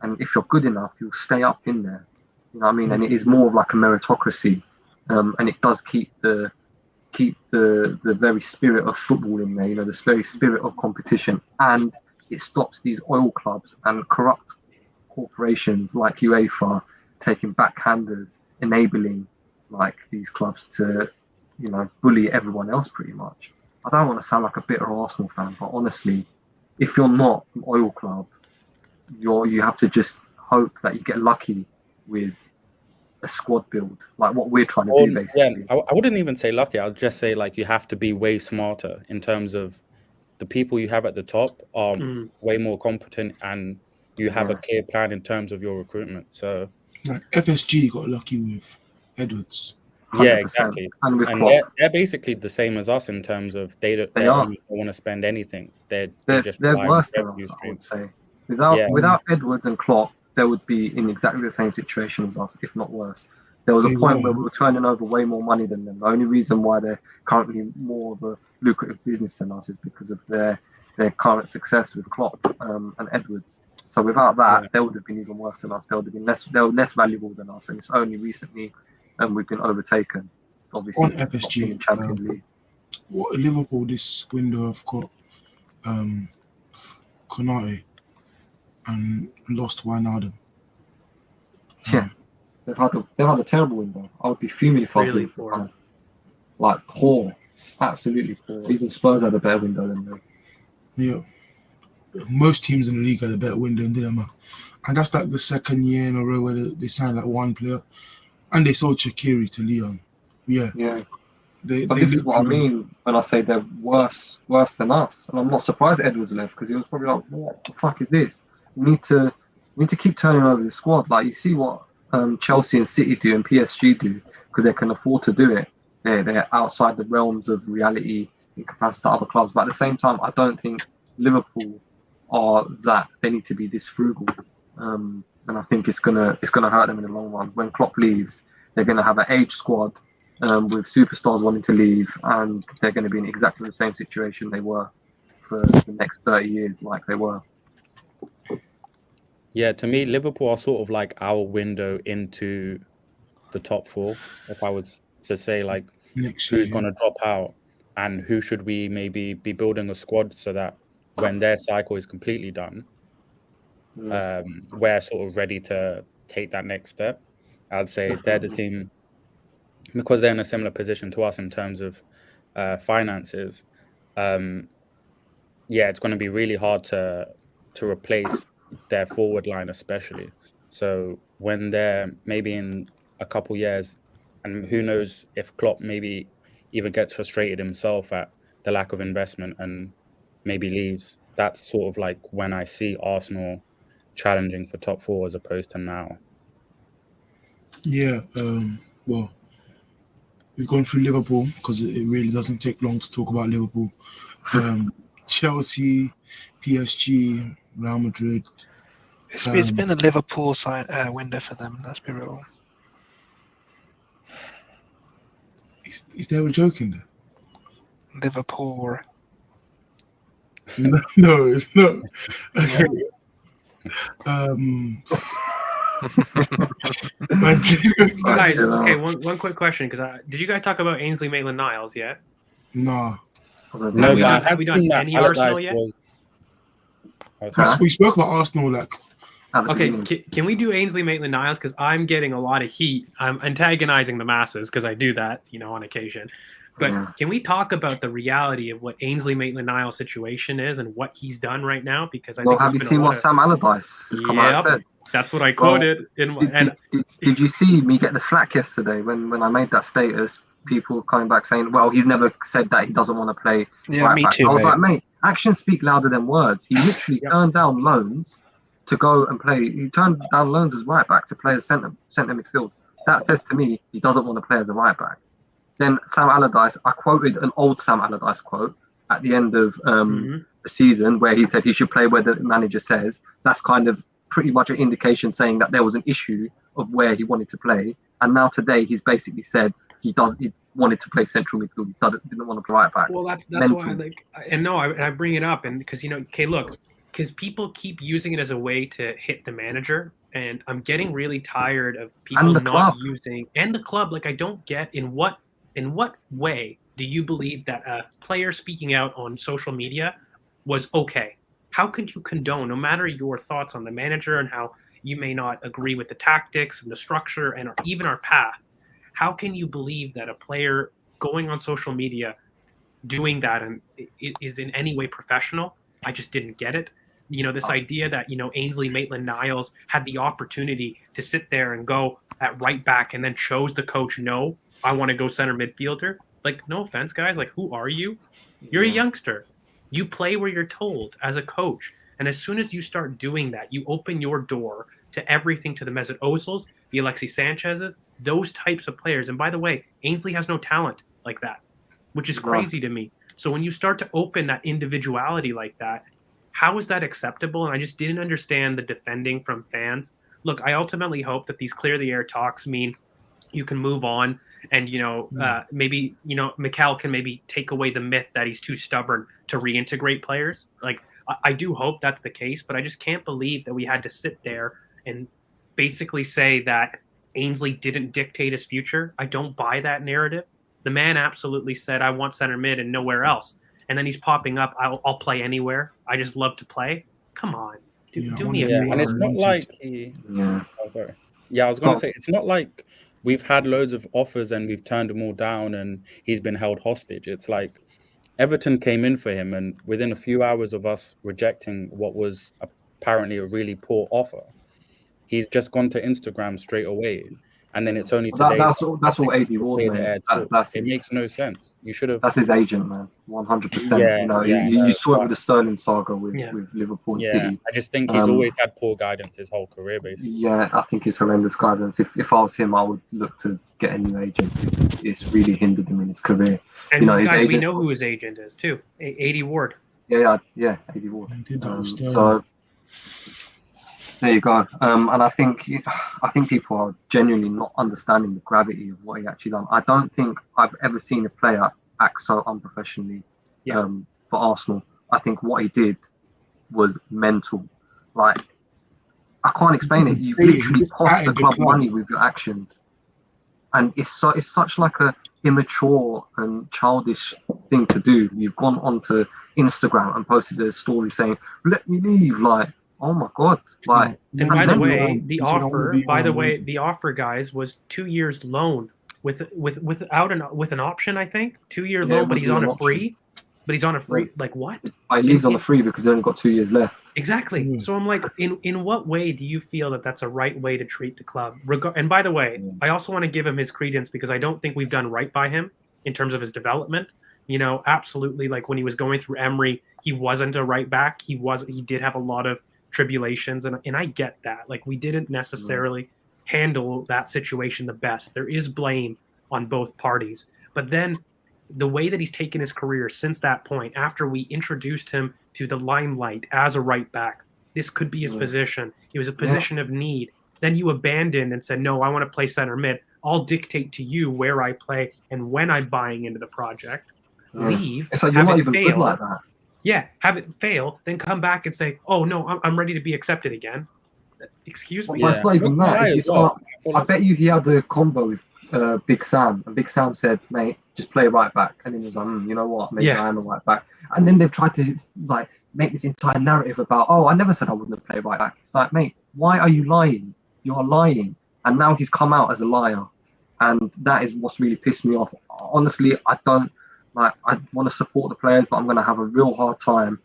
and if you're good enough, you'll stay up in there. You know what I mean? And it is more of like a meritocracy, and it does keep the very spirit of football in there. The very spirit of competition, and it stops these oil clubs and corrupt corporations like UEFA taking backhanders, enabling like these clubs to bully everyone else pretty much. I don't want to sound like a bitter Arsenal fan, but honestly, if you're not an oil club, you have to just hope that you get lucky with a squad build, like what we're trying to do, basically. Yeah, I wouldn't even say lucky. I'd just say like you have to be way smarter in terms of the people you have at the top are way more competent, and you have a clear plan in terms of your recruitment. So like FSG got lucky with Edwards. 100%. Yeah, exactly. And with they're basically the same as us in terms of they don't want to spend anything. They're worse than us, I would say. Without Edwards and Klopp, they would be in exactly the same situation as us, if not worse. There was a point where we were turning over way more money than them. The only reason why they're currently more of a lucrative business than us is because of their current success with Klopp and Edwards. So without that, they would have been even worse than us. They were less valuable than us, and it's only recently we've been overtaken. Obviously, on FSG in Champions League. Liverpool this window have got Konate and lost Wijnaldum. Yeah, they've had a terrible window. I would be fuming if I was Really poor. Like poor, absolutely poor. Even Spurs had a better window than them. Yeah, most teams in the league had a better window than them, and that's like the second year in a row where they signed like one player, and they sold Shaqiri to Lyon. Yeah. But this is what I mean when I say they're worse than us, and I'm not surprised Edwards left, because he was probably like, "What the fuck is this? We need to keep turning over the squad." Like you see what Chelsea and City do and PSG do, because they can afford to do it. They're outside the realms of reality in comparison to other clubs. But at the same time, I don't think Liverpool are that. They need to be this frugal, and I think it's gonna hurt them in the long run. When Klopp leaves, they're gonna have an aged squad. With superstars wanting to leave, and they're going to be in exactly the same situation they were for the next 30 years, like they were. Yeah, to me, Liverpool are sort of like our window into the top 4. If I was to say like who's going to drop out and who should we maybe be building a squad so that when their cycle is completely done, we're sort of ready to take that next step. I'd say they're the team, because they're in a similar position to us in terms of finances. It's going to be really hard to replace their forward line, especially. So when they're maybe in a couple years, and who knows if Klopp maybe even gets frustrated himself at the lack of investment and maybe leaves, that's sort of like when I see Arsenal challenging for top 4 as opposed to now. Yeah, well, we've gone through Liverpool because it really doesn't take long to talk about Liverpool. Chelsea, PSG, Real Madrid. It's been a Liverpool window for them. Let's be real. Is there a joke in there? Liverpool. No. Okay. Guys, okay, one quick question, because did you guys talk about Ainsley Maitland-Niles yet? Nah. No, have we done any Arsenal yet? We spoke about Arsenal like. Okay, can we do Ainsley Maitland-Niles? Because I'm getting a lot of heat. I'm antagonizing the masses because I do that, on occasion. But can we talk about the reality of what Ainsley Maitland-Niles' situation is and what he's done right now? Because I think have you seen what Sam Allardyce has come out and said? That's what I quoted. Did you see me get the flack yesterday when I made that status people coming back saying, well, he's never said that he doesn't want to play right me back. too, I was mate. like, mate, actions speak louder than words. He literally turned down loans to go and play. He turned down loans as right back to play as centre midfield. That says to me he doesn't want to play as a right back. Then Sam Allardyce, I quoted an old Sam Allardyce quote at the end of the season where he said he should play where the manager says. That's kind of pretty much an indication saying that there was an issue of where he wanted to play. And now today he's basically said he wanted to play central midfield. He didn't want to play right back. Well, that's why I bring it up, and because okay, look, because people keep using it as a way to hit the manager, and I'm getting really tired of people not using and the club. Like, I don't get in what way do you believe that a player speaking out on social media was okay? How could you condone, no matter your thoughts on the manager and how you may not agree with the tactics and the structure and even our path, how can you believe that a player going on social media doing that and is in any way professional? I just didn't get it. This idea that, Ainsley Maitland-Niles had the opportunity to sit there and go at right back and then chose the coach, no, I want to go center midfielder. Like, no offense, guys. Like, who are you? You're a youngster. You play where you're told as a coach. And as soon as you start doing that, you open your door to everything, to the Mesut Ozils, the Alexis Sanchez's, those types of players. And by the way, Ainsley has no talent like that, which is crazy to me. So when you start to open that individuality like that, how is that acceptable? And I just didn't understand the defending from fans. Look, I ultimately hope that these clear the air talks mean you can move on and, maybe, Mikel can maybe take away the myth that he's too stubborn to reintegrate players. Like, I do hope that's the case, but I just can't believe that we had to sit there and basically say that Ainsley didn't dictate his future. I don't buy that narrative. The man absolutely said, I want center mid and nowhere else. And then he's popping up, I'll play anywhere. I just love to play. Come on. Do me a favor. And it's not like he... Oh, sorry. Yeah, I was going to say, it's not like we've had loads of offers and we've turned them all down and he's been held hostage. It's like Everton came in for him, and within a few hours of us rejecting what was apparently a really poor offer, he's just gone to Instagram straight away. And then it's only today. That's all AD Ward, man. It makes no sense. You should have. That's his agent, man. 100%. You saw it with the Sterling saga with Liverpool and City. I just think he's always had poor guidance his whole career, basically. Yeah, I think it's horrendous guidance. If I was him, I would look to get a new agent. It's really hindered him in his career. And guys, we know who his agent is too. AD Ward. Yeah, AD Ward. So. There you go. And I think people are genuinely not understanding the gravity of what he actually done. I don't think I've ever seen a player act so unprofessionally for Arsenal. I think what he did was mental. Like, I can't explain it. You literally cost the club money with your actions. And it's such like a immature and childish thing to do. You've gone onto Instagram and posted a story saying, "Let me leave," like, oh my God! Like, and by the way, the offer, guys, was 2 years loan with an option. I think 2 year loan, but he's on a free. But he's on a free. Like, what? He leaves on a free because he's only got 2 years left. Exactly. So I'm like, in what way do you feel that that's a right way to treat the club? And by the way, I also want to give him his credence because I don't think we've done right by him in terms of his development. Absolutely. Like, when he was going through Emery, he wasn't a right back. He did have a lot of tribulations, and I get that. Like, we didn't necessarily handle that situation the best. There is blame on both parties, but then the way that he's taken his career since that point, after we introduced him to the limelight as a right back, this could be his position. It was a position of need. Then you abandoned and said, no, I want to play center mid. I'll dictate to you where I play and when I'm buying into the project. Leave. It's like, you're not even good like that. Yeah, have it fail, then come back and say, oh, no, I'm ready to be accepted again. Excuse me? Well, it's not even that. I bet you he had a convo with Big Sam, and Big Sam said, mate, just play right back. And then he was like, you know what, maybe I am a right back. And then they've tried to like make this entire narrative about, oh, I never said I wouldn't play right back. It's like, mate, why are you lying? You are lying. And now he's come out as a liar. And that is what's really pissed me off. Honestly, I want to support the players, but I'm going to have a real hard time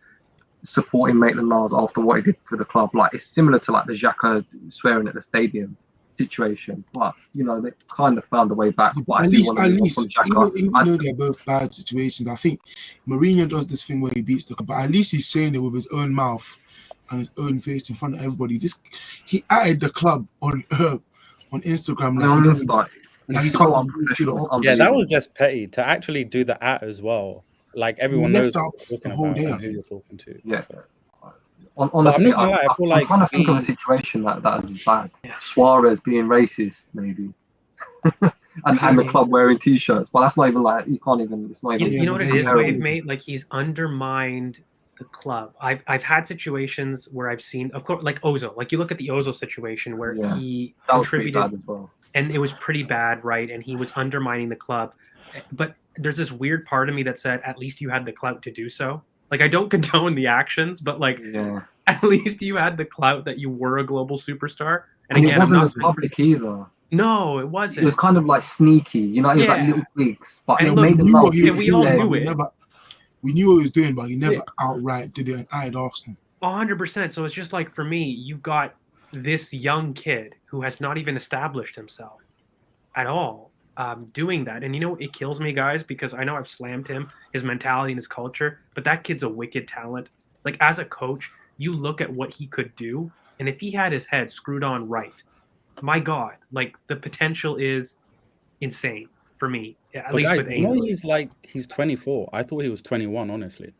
supporting Maitland-Niles after what he did for the club. Like, it's similar to like the Xhaka swearing at the stadium. situation, but you know they kind of found a way back. Yeah, But but I do want to move on from Xhaka. even though they're both bad situations, I think Mourinho does this thing where he beats the club, but at least he's saying it with his own mouth and his own face in front of everybody. He added the club on Instagram I understand. like It's he so can't unprofessional. It's Yeah, that unbelievable. was just petty to actually do the at as well. Like everyone left knows out what you're the talking whole about day, I and who think. you're talking to. Yeah. So. Honestly, gonna lie, I feel I'm like trying to think of a we- situation that is bad. Yeah. Suarez being racist, maybe, and the club wearing T-shirts. But that's not even like you can't even. It's not even. You know what it is, terrible. Wave Mate? Like he's undermined the club. I've had situations where I've seen, of course, like Ozil. Like you look at the Ozil situation where Yeah. he That was pretty contributed, bad as well. and it was pretty bad, right? And he was undermining the club. But there's this weird part of me that said, at least you had the clout to do so. Like I don't condone the actions, but like Yeah. at least you had the clout that you were a global superstar. And And again, it wasn't I'm as not. public either. No, it It wasn't. was kind of like sneaky, you know. It was like Yeah. little tweaks, but And it look, made we them knew know. what he was we all doing, knew but it. we knew what he was doing, but he never outright did it and added Arsenal. 100%. So it's just like for me, you've got this young kid who has not even established himself at all doing that. And you know, it kills me, guys, because I know I've slammed him, his mentality and his culture, but that kid's a wicked talent. Like as a coach, you look at what he could do, and if he had his head screwed on right, my God, like the potential is insane for me, at But least guys, with you know Ainsley. he's 24. I thought he was 21, honestly.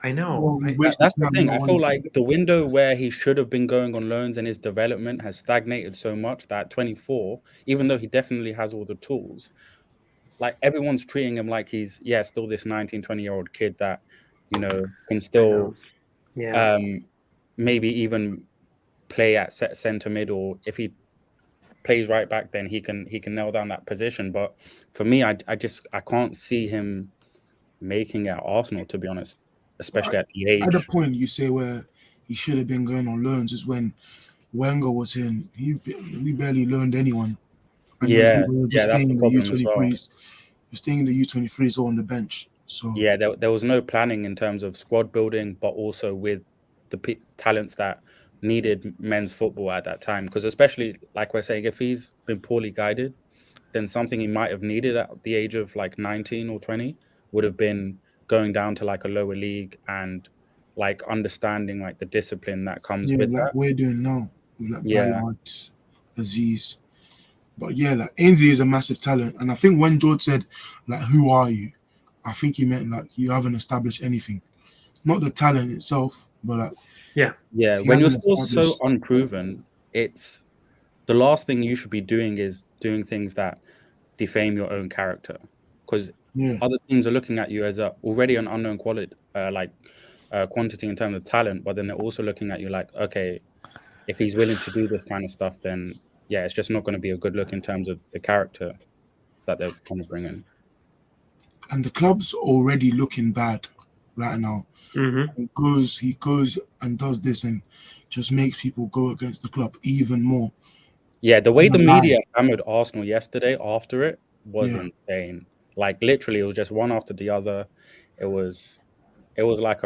I know. Well, he's I- wasted That's the time thing. now, I isn't feel he? like the window where he should have been going on loans and his development has stagnated so much that 24, even though he definitely has all the tools, like everyone's treating him like he's still this 19, 20-year-old kid that, you know, can still yeah. maybe even play at center mid, or if he plays right back, then he can nail down that position. But for me, I can't see him making it at Arsenal, to be honest, especially at the At the age. point you say where he should have been going on loans is when Wenger was in. We barely loaned anyone, and we were just that's staying the in the problem as well. U23s. We're staying in the U23s or on the bench. So Yeah, there was no planning in terms of squad building, but also with the talents that needed men's football at that time. Because especially, like we're saying, if he's been poorly guided, then something he might have needed at the age of like 19 or 20 would have been going down to like a lower league and like understanding like the discipline that comes yeah, with like that. we're doing now with like Yeah. Ballard, Aziz. But yeah, like Ainsley is a massive talent, and I think when George said like, "Who are you?" I think he meant like you haven't established anything, not the talent itself, but like Yeah, he when you're hasn't still so established. unproven, it's the last thing you should be doing is doing things that defame your own character, because Yeah, other teams are looking at you as already an unknown quality, quantity in terms of talent, but then they're also looking at you like, okay, if he's willing to do this kind of stuff, then yeah, it's just not going to be a good look in terms of the character that they're going to bring in. and the club's already looking bad right now. Mm-hmm. He goes and does this and just makes people go against the club even more. Yeah, the way the Wow. media hammered Arsenal yesterday after it was Yeah. insane. Like literally, it was just one after the other. It was like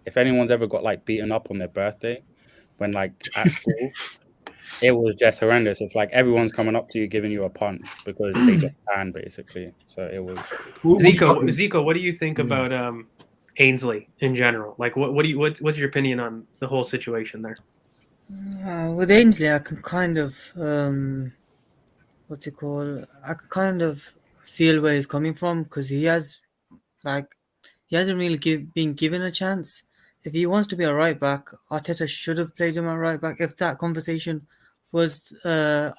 if anyone's ever got like beaten up on their birthday when like at school, it was just horrendous. It's like everyone's coming up to you, giving you a punch because they just can, basically. So it was. Zico, what do you think Yeah. about Ainsley in general? Like, what's your opinion on the whole situation there? With Ainsley, I can kind of I can kind of feel where he's coming from, because he hasn't really been given a chance. If he wants to be a right back, Arteta should have played him at right back if that conversation was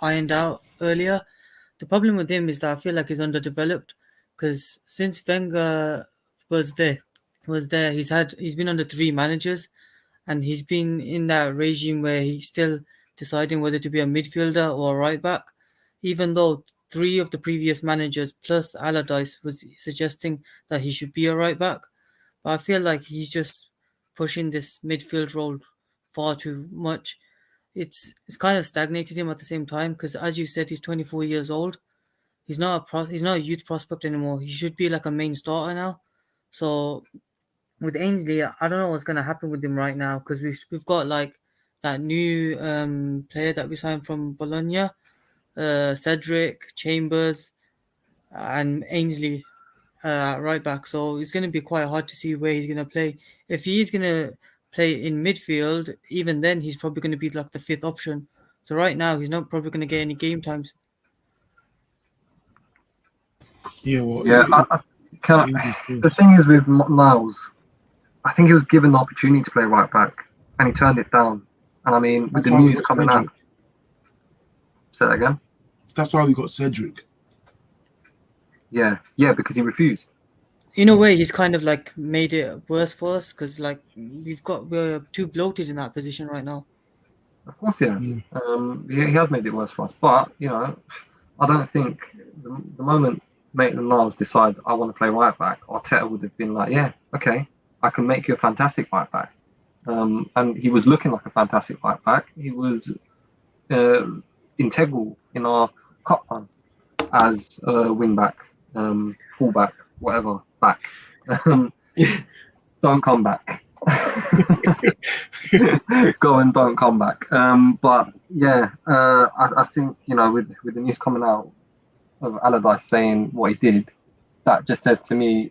ironed out earlier. The problem with him is that I feel like he's underdeveloped, because since Wenger was there, he's been under 3 managers, and he's been in that regime where he's still deciding whether to be a midfielder or a right back, even though 3 of the previous managers plus Allardyce was suggesting that he should be a right back. But I feel like he's just pushing this midfield role far too much. It's kind of stagnated him at the same time, because as you said, he's 24 years old. He's not a youth prospect anymore. He should be like a main starter now. So with Ainsley, I don't know what's going to happen with him right now, because we've got like that new player that we signed from Bologna, Cedric, Chambers, and Ainsley at right back. So it's going to be quite hard to see where he's going to play. If he's going to play in midfield, even then he's probably going to be like the fifth option. So right now he's not probably going to get any game times. Yeah, well, Yeah, the thing is with Niles, I think he was given the opportunity to play right back, and he turned it down. And I mean, with that's the why we news got coming Cedric. out, say that again. That's why we got Cedric. Yeah, because he refused. In a way, he's kind of like made it worse for us because like we're too bloated in that position right now. Of course he has. He has made it worse for us. But, you know, I don't think the moment Maitland-Niles decides I want to play right back, Arteta would have been like, yeah, okay, I can make you a fantastic right back. And he was looking like a fantastic right back. He was integral in our cup run as a wing back, full-back, whatever, back. Don't come back. Go and don't come back. But yeah, I think, you know, with the news coming out of Allardyce saying what he did, that just says to me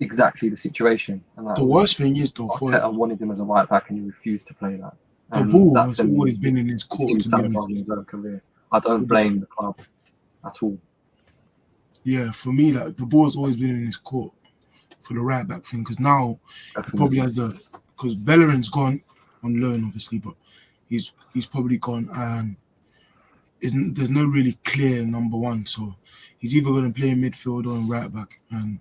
exactly the situation. And The worst thing is, though, Arteta wanted him as a right back and he refused to play that. The ball has always been in his court, to be honest. In his own career. I don't blame the club at all. Yeah, for me, like the ball's always been in his court for the right back thing, because now he probably has because Bellerin's gone on loan, obviously, but he's probably gone, and there's no really clear number one, so he's either going to play in midfield or in right back, and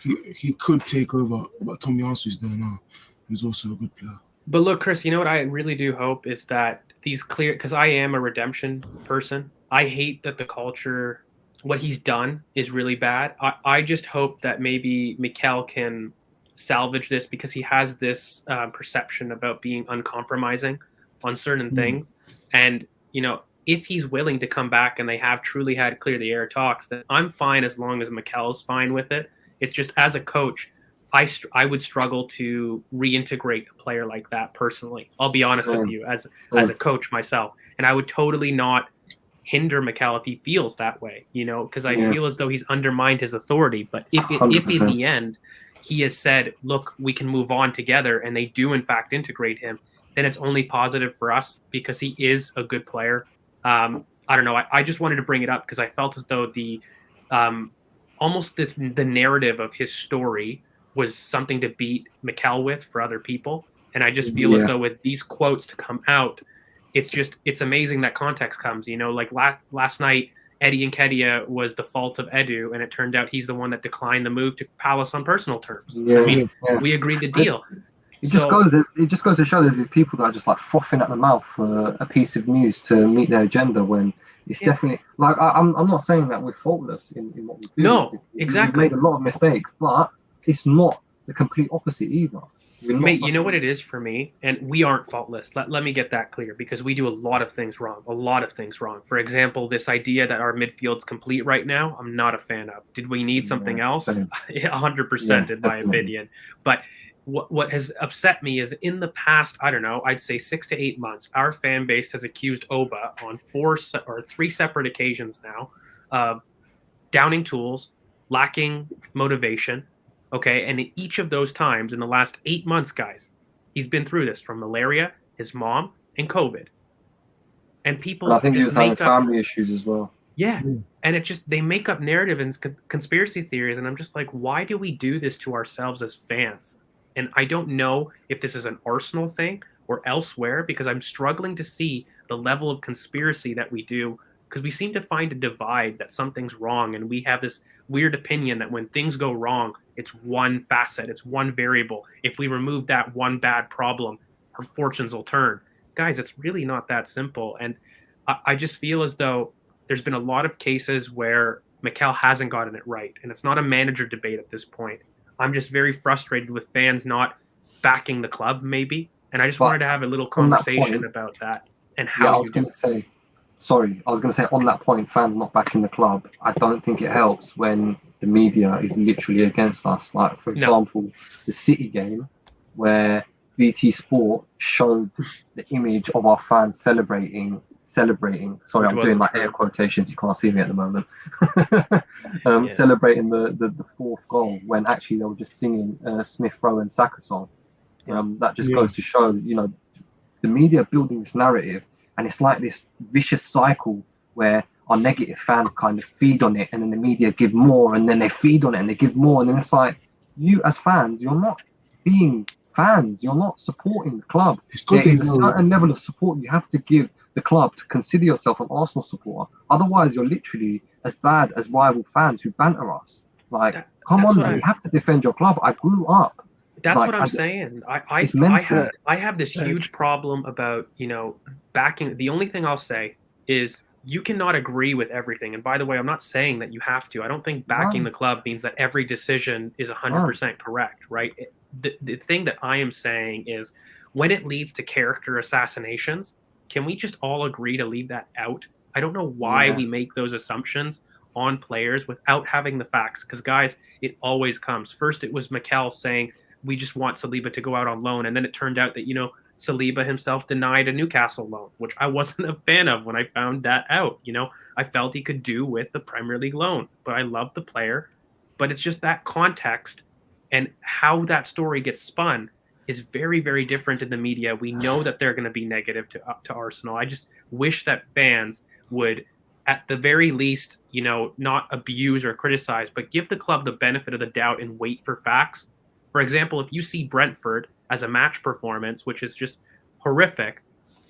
he could take over, but Tomiyasu's there now, who's also a good player. But look, Chris, you know what I really do hope is that these clear, because I am a redemption person. I hate that the culture, what he's done is really bad. I just hope that maybe Mikel can salvage this, because he has this perception about being uncompromising on certain things. And, you know, if he's willing to come back and they have truly had clear the air talks, then I'm fine as long as Mikel's fine with it. It's just, as a coach, I would struggle to reintegrate a player like that personally. I'll be honest with you, as a coach myself. And I would totally not hinder Mikel if he feels that way, you know, because I feel as though he's undermined his authority. But if in the end he has said, look, we can move on together, and they do in fact integrate him, then it's only positive for us, because he is a good player. I don't know. I just wanted to bring it up because I felt as though the almost the narrative of his story was something to beat Mikel with for other people. And I just feel as though with these quotes to come out, it's amazing that context comes, you know, like last night, Eddie Nketiah was the fault of Edu, and it turned out he's the one that declined the move to Palace on personal terms. I mean, we agreed the deal. It just goes to show there's these people that are just like frothing at the mouth for a piece of news to meet their agenda, when it's definitely like I'm not saying that we're faultless in what we do. No, exactly. We've made a lot of mistakes, but it's not the complete opposite either. Mate, you know what it is for me? And we aren't faultless. Let me get that clear, because we do a lot of things wrong. For example, this idea that our midfield's complete right now, I'm not a fan of. Did we need something else? 100% in my opinion. But what has upset me is in the past, I don't know, I'd say 6 to 8 months, our fan base has accused Oba on 3 separate occasions now of downing tools, lacking motivation. Okay, and in each of those times in the last 8 months, guys, he's been through this, from malaria, his mom, and COVID. And people, I think he was having family issues as well. Yeah, and it just, they make up narrative and conspiracy theories, and I'm just like, why do we do this to ourselves as fans? And I don't know if this is an Arsenal thing or elsewhere, because I'm struggling to see the level of conspiracy that we do, because we seem to find a divide that something's wrong, and we have this weird opinion that when things go wrong, it's one facet, it's one variable. If we remove that one bad problem, our fortunes will turn. Guys, it's really not that simple. And I just feel as though there's been a lot of cases where Mikel hasn't gotten it right, and it's not a manager debate at this point. I'm just very frustrated with fans not backing the club, maybe, and I just wanted to have a little conversation about that and how. Yeah, I was going to say on that point, fans not backing the club. I don't think it helps when the media is literally against us. Like, for example, the City game, where BT Sport showed the image of our fans celebrating. Sorry, Which I'm doing wasn't like true. air quotations. You can't see me at the moment. Yeah. Celebrating the fourth goal when actually they were just singing Smith Rowe and Saka song. That just goes to show, the media building this narrative, and it's like this vicious cycle where our negative fans kind of feed on it, and then the media give more, and then they feed on it and they give more, and then it's like, you as fans, you're not being fans, you're not supporting the club. It's because There they is a know. certain level of support you have to give the club to consider yourself an Arsenal supporter. Otherwise, you're literally as bad as rival fans who banter us. Like, come that's on, what man, I- you have to defend your club. I grew up. That's Like, what I'm as- saying. it's meant to- I have this huge problem about, backing. The only thing I'll say is you cannot agree with everything. And by the way, I'm not saying that you have to. I don't think backing the club means that every decision is 100% correct, right? The thing that I am saying is when it leads to character assassinations, can we just all agree to leave that out? I don't know why we make those assumptions on players without having the facts. Because, guys, it always comes. First, it was Mikel saying, we just want Saliba to go out on loan. And then it turned out that, Saliba himself denied a Newcastle loan, which I wasn't a fan of when I found that out. I felt he could do with the Premier League loan, but I love the player. But it's just that context and how that story gets spun is very, very different in the media. We know that they're going to be negative to Arsenal. I just wish that fans would, at the very least, not abuse or criticize, but give the club the benefit of the doubt and wait for facts. For example, if you see Brentford as a match performance, which is just horrific,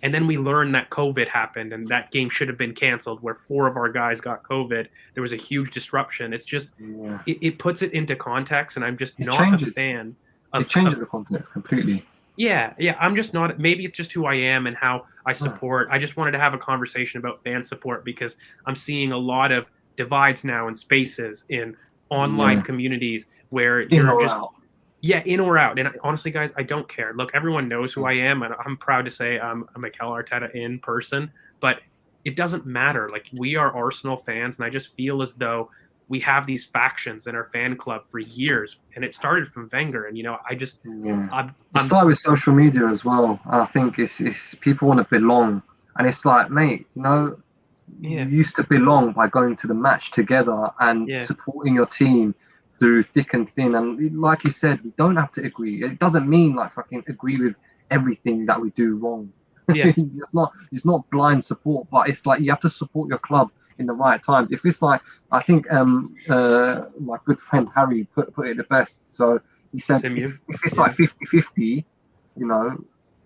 and then we learn that COVID happened and that game should have been canceled where 4 of our guys got COVID, there was a huge disruption. It's just, it puts it into context, and I'm just not a fan. It changes the context completely. Yeah, I'm just not. Maybe it's just who I am and how I support. I just wanted to have a conversation about fan support because I'm seeing a lot of divides now in spaces in online communities where you're just in or out. And honestly, guys, I don't care. Look, everyone knows who I am, and I'm proud to say I'm a Mikel Arteta in person. But it doesn't matter. Like, we are Arsenal fans, and I just feel as though we have these factions in our fan club for years, and it started from Wenger. And I just it started with social media as well. I think it's people want to belong, and it's like, mate, you used to belong by going to the match together and supporting your team through thick and thin. And like you said, we don't have to agree. It doesn't mean like fucking agree with everything that we do wrong. Yeah. it's not blind support, but it's like you have to support your club in the right times. If it's like, I think my good friend Harry put it the best. So he said, if it's like 50-50,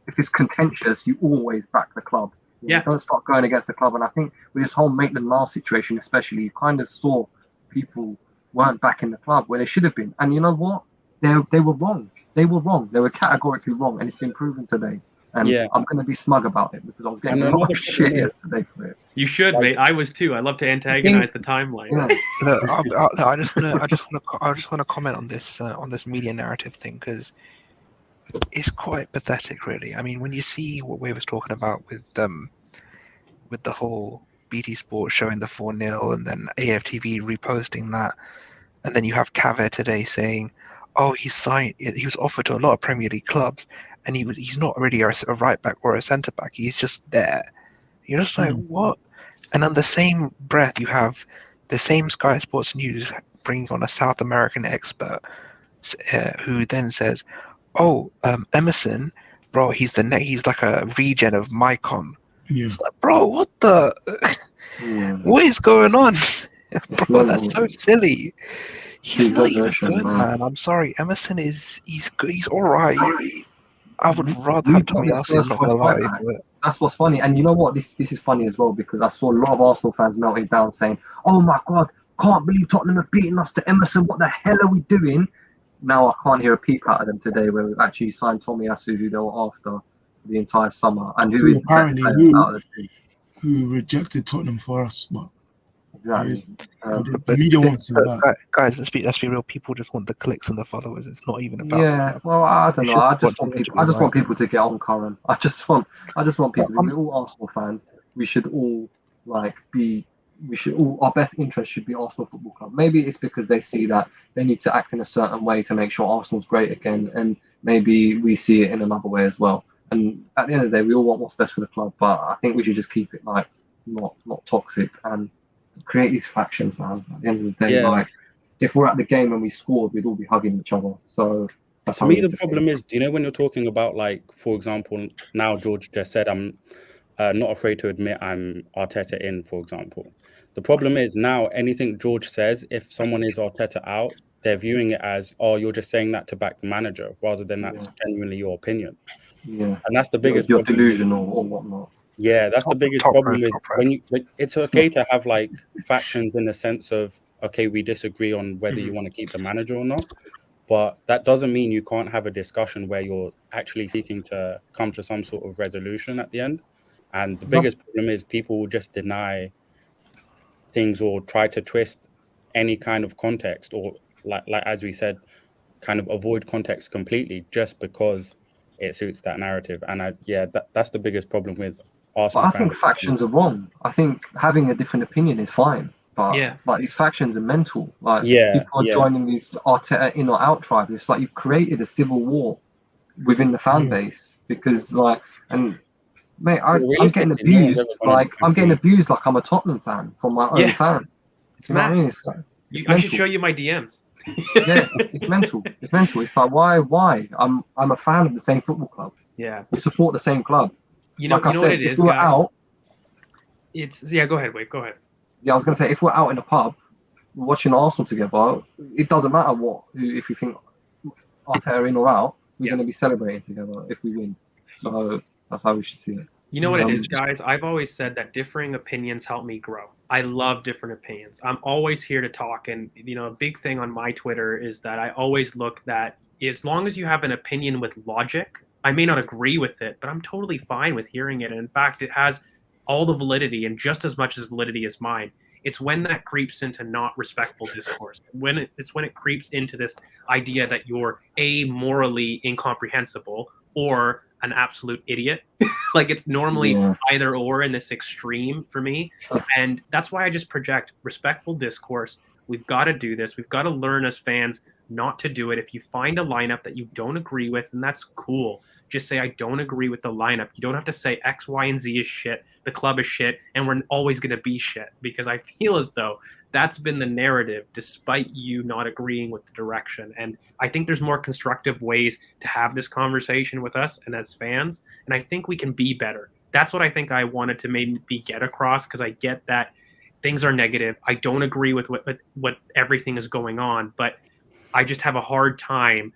if it's contentious, you always back the club. Don't start going against the club. And I think with this whole Maitland-Niles situation, especially, you kind of saw people weren't backing the club where they should have been. And you know what? They were wrong. They were categorically wrong, and it's been proven today. And I'm going to be smug about it because I was getting a lot of shit yesterday for it. You should, mate. I was too. I love to antagonize the timeline. Look, I just want to comment on this media narrative thing because it's quite pathetic, really. I mean, when you see what we was talking about with the whole BT Sport showing the 4-0 and then AFTV reposting that, and then you have Cave today saying, "Oh, he was offered to a lot of Premier League clubs, and he's not really a right back or a centre back. He's just there." You're just like, what? And on the same breath, you have the same Sky Sports News brings on a South American expert who then says, "Oh, Emerson, bro, he's like a regen of Mycon." It's like, bro, what the? What is going on, bro? That's so silly. He's not even good, man. I'm sorry. Emerson he's good. He's all right. I would rather have Tomiyasu, not gonna lie. That's what's funny. And you know what? This is funny as well because I saw a lot of Arsenal fans melting down saying, "Oh my God, can't believe Tottenham have beaten us to Emerson. What the hell are we doing?" Now I can't hear a peep out of them today where we've actually signed Tomiyasu, who they were after the entire summer, and who is apparently who rejected Tottenham for us, but exactly. The media wants that. Guys, let's be real. People just want the clicks and the followers. It's not even about. Yeah, well, I don't know. I just want people to get on current. I just want people. We're all Arsenal fans. We should all be our best interest should be Arsenal Football Club. Maybe it's because they see that they need to act in a certain way to make sure Arsenal's great again, and maybe we see it in another way as well. And at the end of the day, we all want what's best for the club, but I think we should just keep it like not toxic and create these factions, man. At the end of the day, Yeah. like if we're at the game and we scored, we'd all be hugging each other. So that's To how we me, need the to problem think. is, do you know when you're talking about, like, for example, now George just said, I'm not afraid to admit I'm Arteta in, for example. The problem is now anything George says, if someone is Arteta out, they're viewing it as, oh, you're just saying that to back the manager, rather than that's genuinely your opinion. Yeah, And that's the biggest you're problem. delusional or whatnot. Yeah, that's the biggest problem with when you. Like, it's okay to have like factions in the sense of, okay, we disagree on whether you want to keep the manager or not, but that doesn't mean you can't have a discussion where you're actually seeking to come to some sort of resolution at the end. And the biggest problem is people will just deny things or try to twist any kind of context, or like as we said, kind of avoid context completely just because it suits that narrative. And that's the biggest problem with Arsenal But I think fans. factions are wrong. I think having a different opinion is fine. But like these factions are mental. Like people are joining these Arteta in or out tribe. It's like you've created a civil war within the fan base because like, and mate, I'm getting Realistically, no one's ever abused. gonna Like I'm getting agree. abused like I'm a Tottenham fan from my own fans. It's You know what I mad. mean? It's like, it's I should mental. show you my DMs. Yeah, it's mental. It's mental. It's like why? I'm a fan of the same football club. Yeah. We support the same club. You know, Like I what said, it is, if we were guys. out, It's go ahead, Wade. Go ahead. yeah, I was gonna say if we're out in a pub watching Arsenal together, it doesn't matter if we think Arteta in or out, we're gonna be celebrating together if we win. So that's how we should see it. You know what it is, guys? I've always said that differing opinions help me grow. I love different opinions. I'm always here to talk. And, you know, a big thing on my Twitter is that I always look that as long as you have an opinion with logic, I may not agree with it, but I'm totally fine with hearing it. And in fact, it has all the validity and just as much as validity as mine. It's when that creeps into not respectful discourse. It's when it creeps into this idea that you're morally incomprehensible or an absolute idiot. Like it's normally either or in this extreme for me. And that's why I just project respectful discourse. We've got to do this. We've got to learn as fans not to do it. If you find a lineup that you don't agree with, and that's cool. Just say, I don't agree with the lineup. You don't have to say X, Y, and Z is shit. The club is shit. And we're always going to be shit. Because I feel as though that's been the narrative despite you not agreeing with the direction. And I think there's more constructive ways to have this conversation with us and as fans. And I think we can be better. That's what I think I wanted to maybe get across, because I get that things are negative. I don't agree with what everything is going on, but I just have a hard time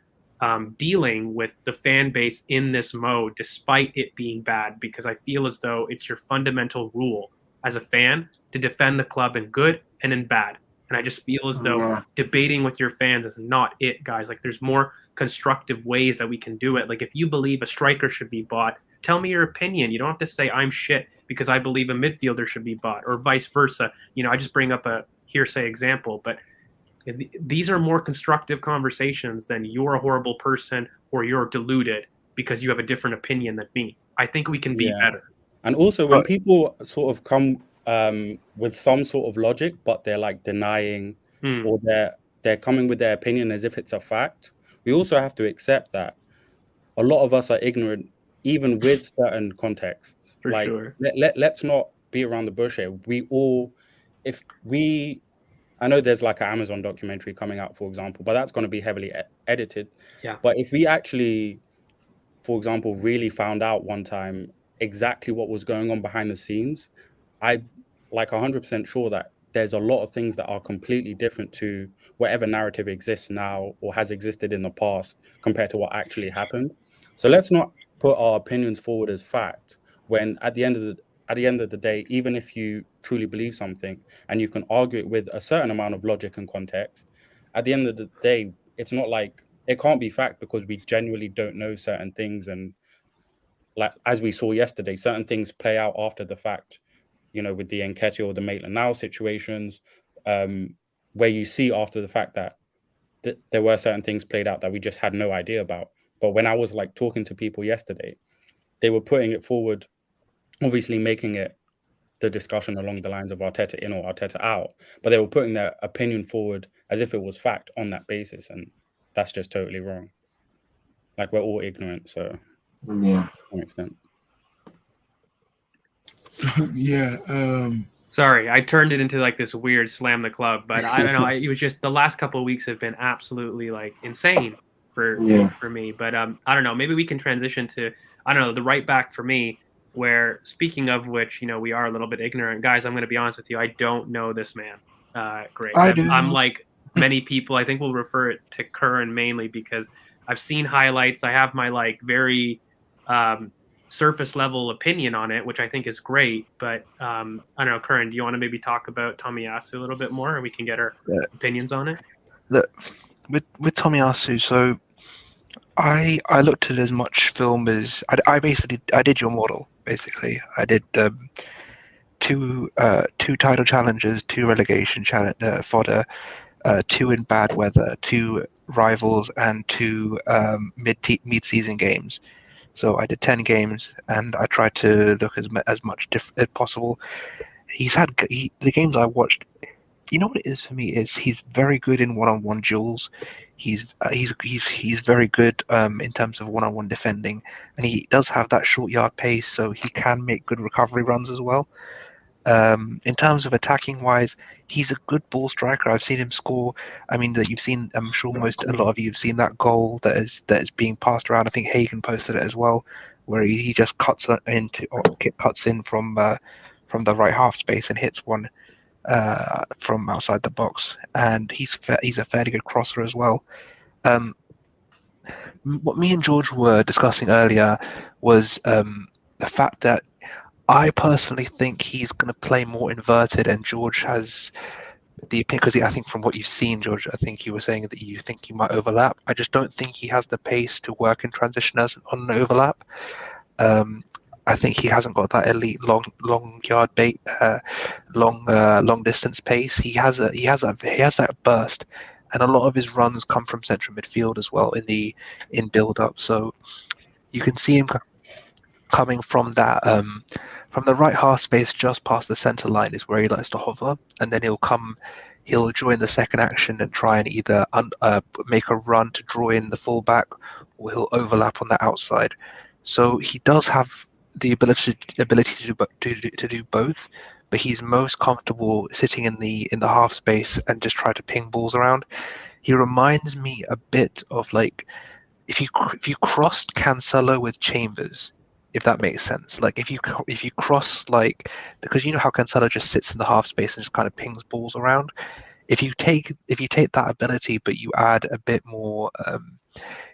dealing with the fan base in this mode, despite it being bad, because I feel as though it's your fundamental rule as a fan to defend the club in good and in bad. And I just feel as though debating with your fans is not it, guys. Like there's more constructive ways that we can do it. Like if you believe a striker should be bought, tell me your opinion. You don't have to say I'm shit because I believe a midfielder should be bought, or vice versa. You know, I just bring up a hearsay example, but these are more constructive conversations than you're a horrible person or you're deluded because you have a different opinion than me. I think we can be better. And also when people sort of come with some sort of logic, but they're like denying or they're coming with their opinion as if it's a fact, we also have to accept that a lot of us are ignorant, even with certain contexts. For like, sure. Let's not beat around the bush here. I know there's like an Amazon documentary coming out, for example, but that's going to be heavily edited. Yeah. But if we actually, for example, really found out one time exactly what was going on behind the scenes, I'm like 100% sure that there's a lot of things that are completely different to whatever narrative exists now or has existed in the past compared to what actually happened. So let's not put our opinions forward as fact when at the end of the day, even if you truly believe something and you can argue it with a certain amount of logic and context, at the end of the day, it's not like it can't be fact because we genuinely don't know certain things. And like, as we saw yesterday, certain things play out after the fact, you know, with the Nketiah or the Maitland-Niles situations, where you see after the fact that there were certain things played out that we just had no idea about. But when I was like talking to people yesterday, they were putting it forward, obviously making it the discussion along the lines of Arteta in or Arteta out, but they were putting their opinion forward as if it was fact on that basis, and that's just totally wrong. Like, we're all ignorant, so Yeah. to some extent. Yeah. Sorry, I turned it into like this weird slam the club, but I don't know. It was just the last couple of weeks have been absolutely like insane for me. But I don't know. Maybe we can transition to the right back for me. Where, speaking of which, we are a little bit ignorant, guys. I'm going to be honest with you. I don't know this man great. I'm like many people. I think we'll refer it to Curran mainly because I've seen highlights. I have my like very surface level opinion on it, which I think is great. But I don't know, Curran, do you want to maybe talk about Tomiyasu a little bit more, and we can get our opinions on it? Look, with Tomiyasu, so I looked at as much film as I did your model basically. I did two title challenges, 2 relegation fodder, 2 in bad weather, 2 rivals, and 2 mid-season games. So I did 10 games, and I tried to look as much as possible. The games I watched. You know what it is for me is he's very good in one-on-one duels. He's very good in terms of one-on-one defending, and he does have that short yard pace, so he can make good recovery runs as well. In terms of attacking wise, he's a good ball striker. I've seen him score. I mean, that you've seen. I'm sure a lot of you have seen that goal that is being passed around. I think Hagen posted it as well, where he just cuts in from the right half space and hits one from outside the box, and he's a fairly good crosser as well. What me and George were discussing earlier was the fact that I personally think he's going to play more inverted, and George has the opinion, because I think from what you've seen, George, I think you were saying that you think he might overlap. I just don't think he has the pace to work in transition as on an overlap. I think he hasn't got that elite long yard bait, long distance pace. He has that burst, and a lot of his runs come from central midfield as well in build up. So you can see him coming from that from the right half space just past the center line is where he likes to hover, and then he'll join the second action and try and either make a run to draw in the fullback, or he'll overlap on the outside. So he does have the ability to do both, but he's most comfortable sitting in the half space and just try to ping balls around. He reminds me a bit of like if you crossed Cancelo with Chambers, if that makes sense. Like if you cross, like, because you know how Cancelo just sits in the half space and just kind of pings balls around. If you take that ability, but you add a bit more,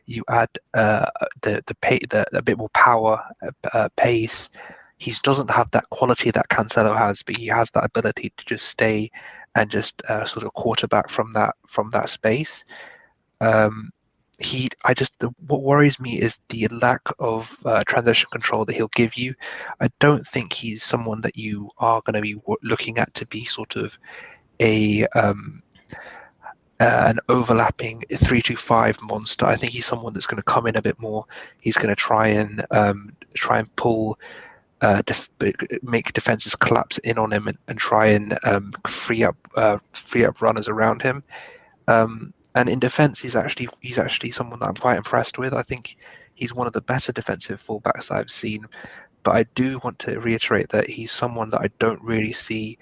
you add a bit more power, pace. He doesn't have that quality that Cancelo has, but he has that ability to just stay and just sort of quarterback from that space. What worries me is the lack of transition control that he'll give you. I don't think he's someone that you are going to be looking at to be sort of an overlapping 3-5 monster. I think he's someone that's going to come in a bit more. He's going to try and pull, make defenses collapse in on him and try and free up runners around him. And in defence, he's actually someone that I'm quite impressed with. I think he's one of the better defensive fullbacks I've seen. But I do want to reiterate that he's someone that I don't really see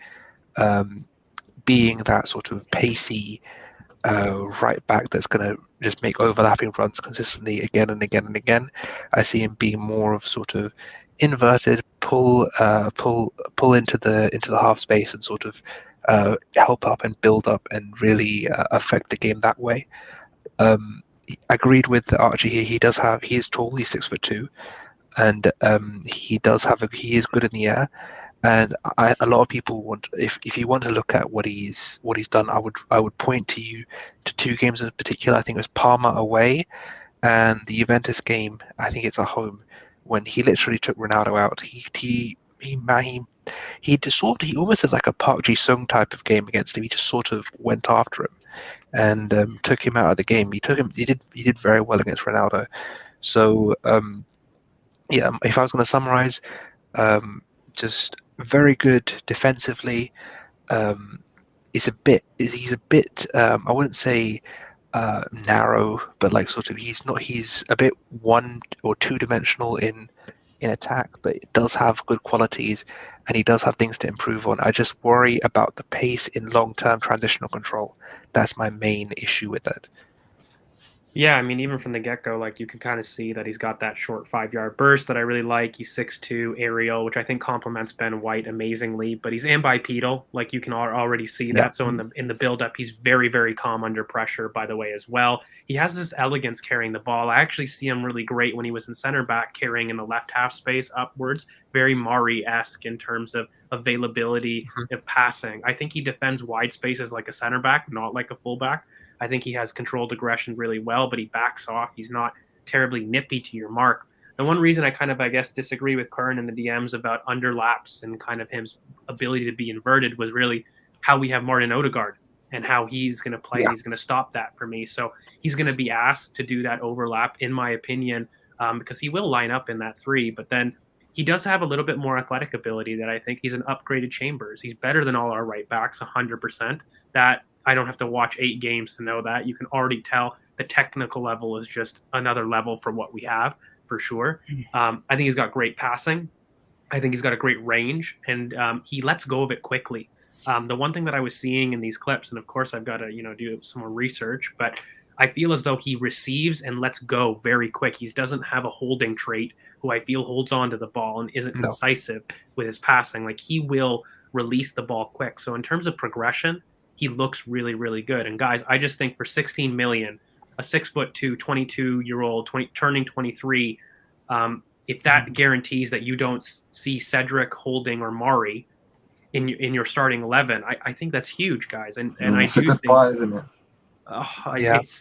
being that sort of pacey right back that's going to just make overlapping runs consistently again and again and again. I see him being more of sort of inverted, pull into the half space and sort of help up and build up and really affect the game that way. Agreed with Archie here. He is tall. He's 6'2", and he is good in the air. And a lot of people want, if you want to look at what he's done, I would point to you to 2 games in particular. I think it was Parma away and the Juventus game. I think it's at home, when he literally took Ronaldo out. He almost did like a Park Ji-sung type of game against him. He just sort of went after him and took him out of the game. He did very well against Ronaldo. So if I was going to summarize, just very good defensively. He's a bit I wouldn't say narrow, but like sort of he's a bit one or two dimensional in attack, but it does have good qualities and he does have things to improve on. I just worry about the pace in long-term transitional control. That's my main issue with it. Yeah, I mean, even from the get-go, like you can kind of see that he's got that short 5-yard burst that I really like. He's 6'2", aerial, which I think complements Ben White amazingly. But he's ambipedal, like you can already see that. So in the build-up, he's very, very calm under pressure. By the way, as well, he has this elegance carrying the ball. I actually see him really great when he was in center back, carrying in the left half space upwards. Very Mari-esque in terms of availability of passing. I think he defends wide spaces like a center back, not like a fullback. I think he has controlled aggression really well, but he backs off. He's not terribly nippy to your mark. The one reason I kind of, I guess, disagree with Kern in the DMs about underlaps and kind of his ability to be inverted was really how we have Martin Odegaard and how he's going to play. And he's going to stop that for me. So he's going to be asked to do that overlap, in my opinion, because he will line up in that 3. But then he does have a little bit more athletic ability that I think he's an upgraded Chambers. He's better than all our right backs, 100%. That I don't have to watch 8 games to know that. You can already tell the technical level is just another level for what we have, for sure. I think he's got great passing. I think he's got a great range, and he lets go of it quickly. The one thing that I was seeing in these clips, and of course I've got to do some more research, but I feel as though he receives and lets go very quick. He doesn't have a holding trait who I feel holds on to the ball and isn't incisive with his passing. Like he will release the ball quick. So in terms of progression, he looks really, really good. And guys, I just think for 16 million, a 6'2", 22-year-old, turning 23, if that guarantees that you don't see Cedric, Holding, or Mari in your starting 11, I think that's huge, guys. And I it's a do good think, buy, isn't it?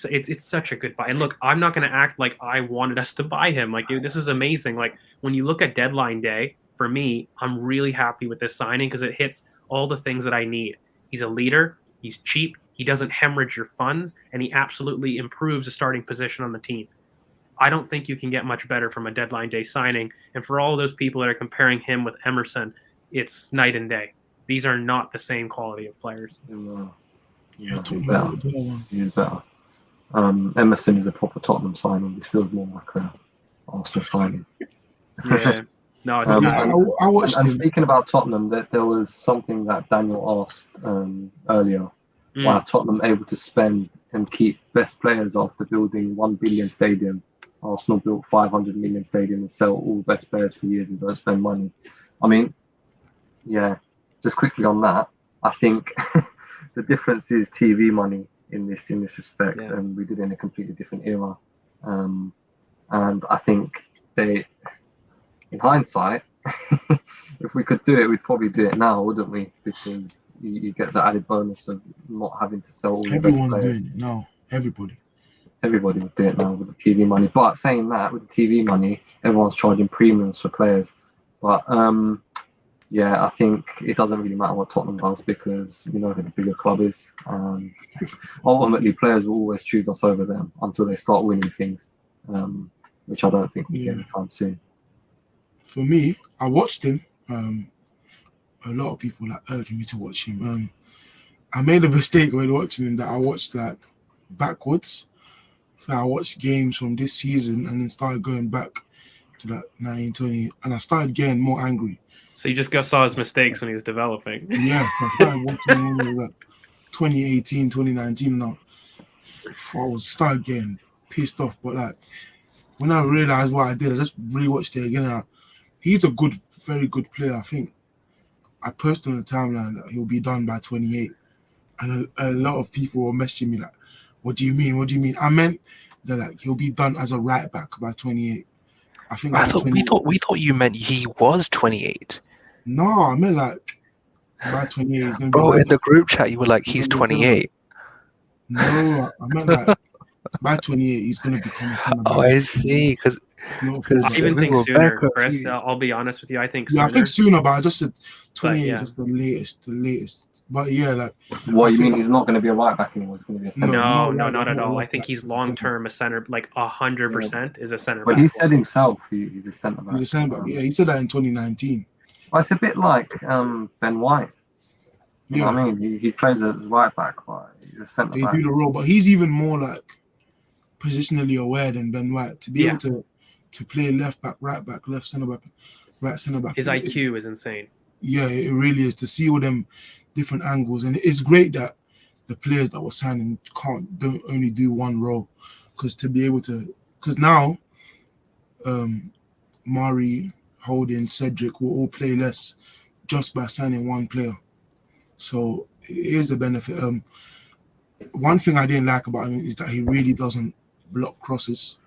It's such a good buy. And look, I'm not going to act like I wanted us to buy him. Like this is amazing. Like when you look at deadline day, for me, I'm really happy with this signing because it hits all the things that I need. He's a leader. He's cheap. He doesn't hemorrhage your funds, and he absolutely improves the starting position on the team. I don't think you can get much better from a deadline day signing. And for all those people that are comparing him with Emerson, it's night and day. These are not the same quality of players. He's better. Emerson is a proper Tottenham signing. This feels more like an Arsenal signing. Yeah. No, it's I watched and speaking about Tottenham, there was something that Daniel asked earlier. Why are Tottenham able to spend and keep best players after building 1 billion stadium? Arsenal built 500 million stadium and sell all best players for years and don't spend money. I mean, yeah, just quickly on that, I think the difference is TV money in this respect, and we did it in a completely different era. And I think in hindsight, if we could do it, we'd probably do it now, wouldn't we? Because you get the added bonus of not having to sell all the best players. Everyone's doing it now. Everybody would do it now with the TV money. But saying that, with the TV money, everyone's charging premiums for players. But I think it doesn't really matter what Tottenham does because you know who the bigger club is. Ultimately, players will always choose us over them until they start winning things, which I don't think will be anytime soon. For me, I watched him. A lot of people urged me to watch him. I made a mistake when watching him that I watched backwards. So I watched games from this season and then started going back to 1920, and I started getting more angry. So you just saw his mistakes when he was developing. Yeah, so I started watching him 2018, 2019 now. I started getting pissed off, but when I realized what I did, I just rewatched it again. He's a very good player. I think I posted on the timeline that he'll be done by 28, and a lot of people were messaging me "What do you mean? What do you mean?" I meant that he'll be done as a right back by 28. I think we thought you meant he was 28. No, I meant by 28. He's gonna Bro, be in the group chat you were like, he's 28. No, I meant by 28 he's gonna become a center back. Oh, I see. Because I even think sooner, Chris. I'll be honest with you. I think sooner. I think sooner, but I just said 28 is just the latest. But what you mean? He's not going to be a right back anymore. He's going to be a center. No, not at all. I think he's long term a center, 100% is a center. But he said himself he's a center back. He's a center back. Yeah, he said that in 2019. Well, it's a bit like Ben White. You know Yeah, what I mean? He plays as right back, but he's a centre they back. do the role, but he's even more like positionally aware than Ben White to be able to play left back, right back, left centre back, right centre back. His IQ is insane. Yeah, it really is to see all them different angles, and it's great that the players that were signing don't only do one role, because to be able to, because now, Mari, Holding, Cedric will all play less just by signing one player, so it is a benefit. One thing I didn't like about him is that he really doesn't block crosses.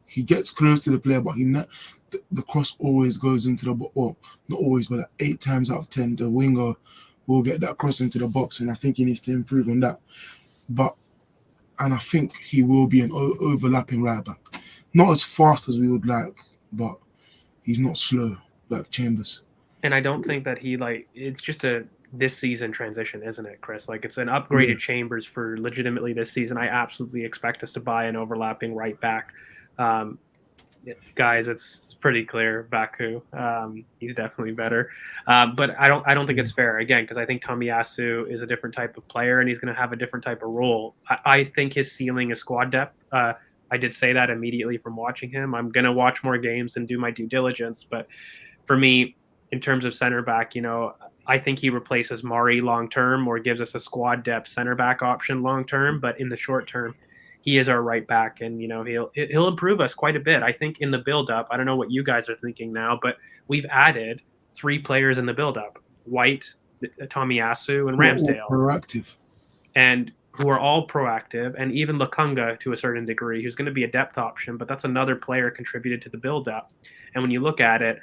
He gets close to the player, but the cross always goes into the box. Well, not always, but like 8 times out of 10, the winger will get that cross into the box, and I think he needs to improve on that. And I think he will be an overlapping right back. Not as fast as we would like, but he's not slow like Chambers. And I don't think that it's just a this season transition, isn't it, Chris? Like, it's an upgraded Chambers for legitimately this season. I absolutely expect us to buy an overlapping right back. Guys, it's pretty clear. Baku, he's definitely better. But I don't think it's fair, again, because I think Tomiyasu is a different type of player and he's going to have a different type of role. I think his ceiling is squad depth. I did say that immediately from watching him. I'm going to watch more games and do my due diligence. But for me, in terms of center back, I think he replaces Mari long term or gives us a squad depth center back option long term. But in the short term, he is our right back, and he'll improve us quite a bit. I think in the build up, I don't know what you guys are thinking now, but we've added 3 players in the build up: White, Tomiyasu, and Ramsdale. Proactive. And who are all proactive, and even Lukunga to a certain degree, who's going to be a depth option, but that's another player contributed to the build up. And when you look at it,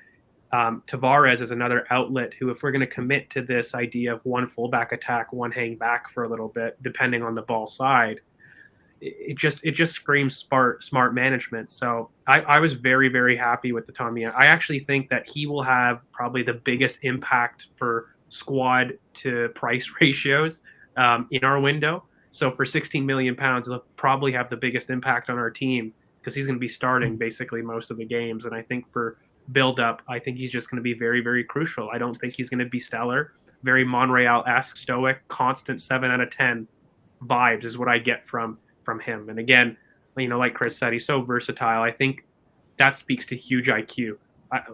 Tavares is another outlet who, if we're going to commit to this idea of one fullback attack, one hang back for a little bit, depending on the ball side, it just screams smart management. So I was very, very happy with the Tomiyasu. I actually think that he will have probably the biggest impact for squad to price ratios in our window. So for £16 million, he'll probably have the biggest impact on our team because he's going to be starting basically most of the games. And I think for build up, I think he's just going to be very, very crucial. I don't think he's going to be stellar. Very Monreal-esque, stoic, constant 7 out of 10 vibes is what I get from him. And again, like Chris said, he's so versatile. I think that speaks to huge IQ.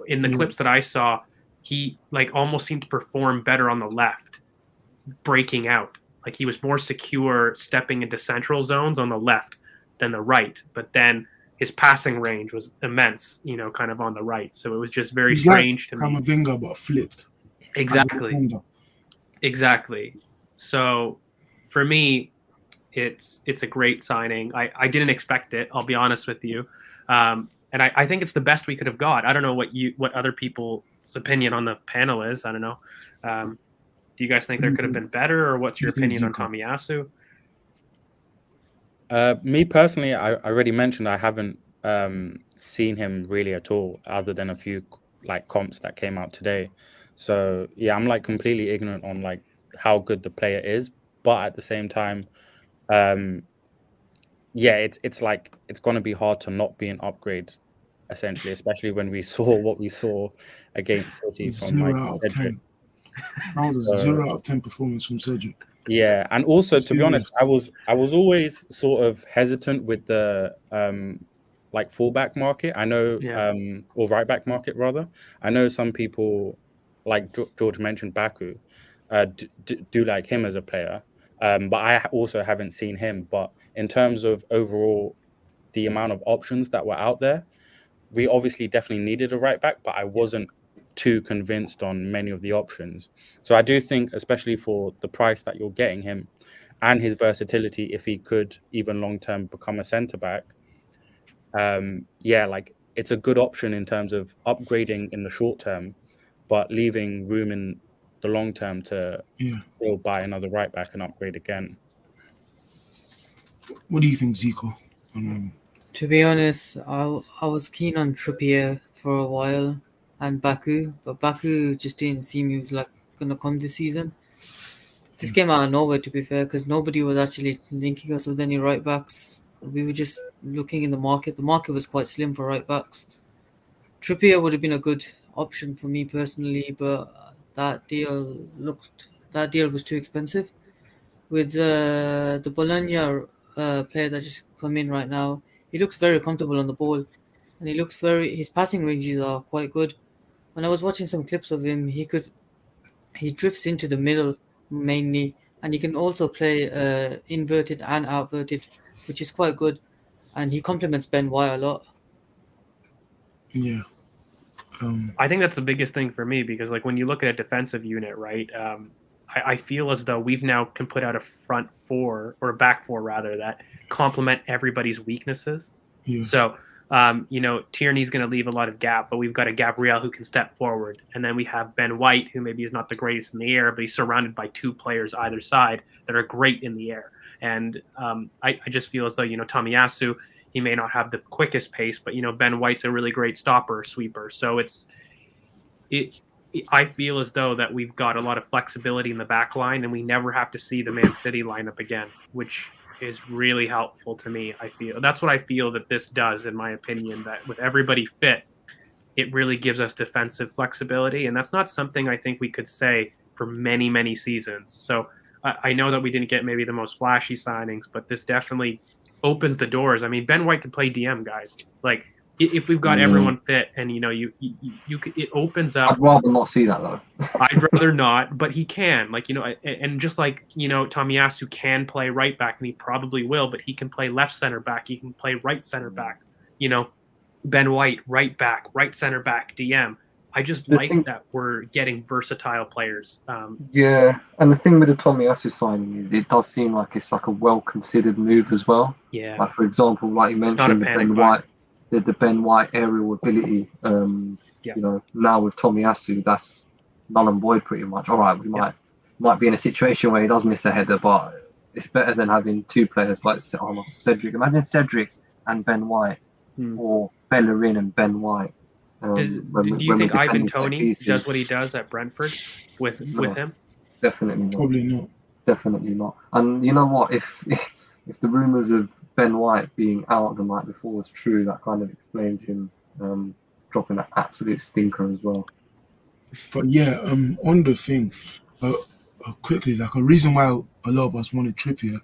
In the clips that I saw, he almost seemed to perform better on the left, breaking out. Like he was more secure stepping into central zones on the left than the right. But then his passing range was immense, kind of on the right. So it was just very strange to me. Camavinga, but flipped. Exactly. So for me, it's a great signing. I didn't expect it, I'll be honest with you. And I think it's the best we could have got. I don't know what other people's opinion on the panel is. I don't know. Do you guys think there could have been better, or what's your opinion on Tomiyasu? Me personally, I already mentioned I haven't seen him really at all, other than a few comps that came out today. So yeah, I'm completely ignorant on how good the player is, but at the same time, it's going to be hard to not be an upgrade, essentially, especially when we saw what we saw against City from 0 out of Cedric. 10. That was a 0 out of 10 performance from Cedric. Yeah, and also to be honest, I was always sort of hesitant with the fullback market. I know, or right back market rather. I know some people, like George mentioned, Baku, do like him as a player, but I also haven't seen him. But in terms of overall, the amount of options that were out there, we obviously definitely needed a right back, but I wasn't too convinced on many of the options. So I do think, especially for the price that you're getting him and his versatility, if he could even long term become a centre back, it's a good option in terms of upgrading in the short term, but leaving room in the long term to still buy another right back and upgrade again. What do you think, Zico? To be honest, I was keen on Trippier for a while and Baku, but Baku just didn't seem he was gonna come this season. This came out of nowhere, to be fair, because nobody was actually linking us with any right backs. We were just looking in the market. The market was quite slim for right backs. Trippier would have been a good option for me personally, but that deal was too expensive. With the Bologna player that just come in right now, he looks very comfortable on the ball, and his passing ranges are quite good. When I was watching some clips of him, he drifts into the middle mainly, and he can also play inverted and outverted, which is quite good, and he complements Ben White a lot. Yeah. I think that's the biggest thing for me because, like, when you look at a defensive unit, right? I feel as though we've now can put out a front four or a back four rather that complement everybody's weaknesses. Yeah. So, Tierney's going to leave a lot of gap, but we've got a Gabriel who can step forward, and then we have Ben White, who maybe is not the greatest in the air, but he's surrounded by two players either side that are great in the air. And I just feel as though Tomiyasu, he may not have the quickest pace, but Ben White's a really great stopper, sweeper. So I feel as though that we've got a lot of flexibility in the back line, and we never have to see the Man City lineup again, which is really helpful to me. I feel that's what I feel that this does, in my opinion, that with everybody fit, it really gives us defensive flexibility, and that's not something I think we could say for many, many seasons. So I know that we didn't get maybe the most flashy signings, but this definitely opens the doors. I mean, Ben White could play DM, guys. Like, if we've got everyone fit, and it opens up. I'd rather not see that though. I'd rather not, but he can, and just like Tomiyasu can play right back, and he probably will, but he can play left center back. He can play right center back. Ben White right back, right center back, DM. I just that we're getting versatile players. Yeah, and the thing with the Tomiyasu signing is it does seem like it's like a well-considered move as well. Yeah. Like, for example, like you mentioned, the Ben White aerial ability. Now with Tomiyasu, that's null and void pretty much. All right, we might be in a situation where he does miss a header, but it's better than having two players like Cedric. Imagine Cedric and Ben White, or Bellerin and Ben White. Do you think Ivan Toney does what he does at Brentford with him? Definitely not. Probably not. Definitely not. And you know what? If the rumours of Ben White being out the night before was true, that kind of explains him dropping an absolute stinker as well. But yeah, on the thing, quickly, like a reason why a lot of us wanted Trippier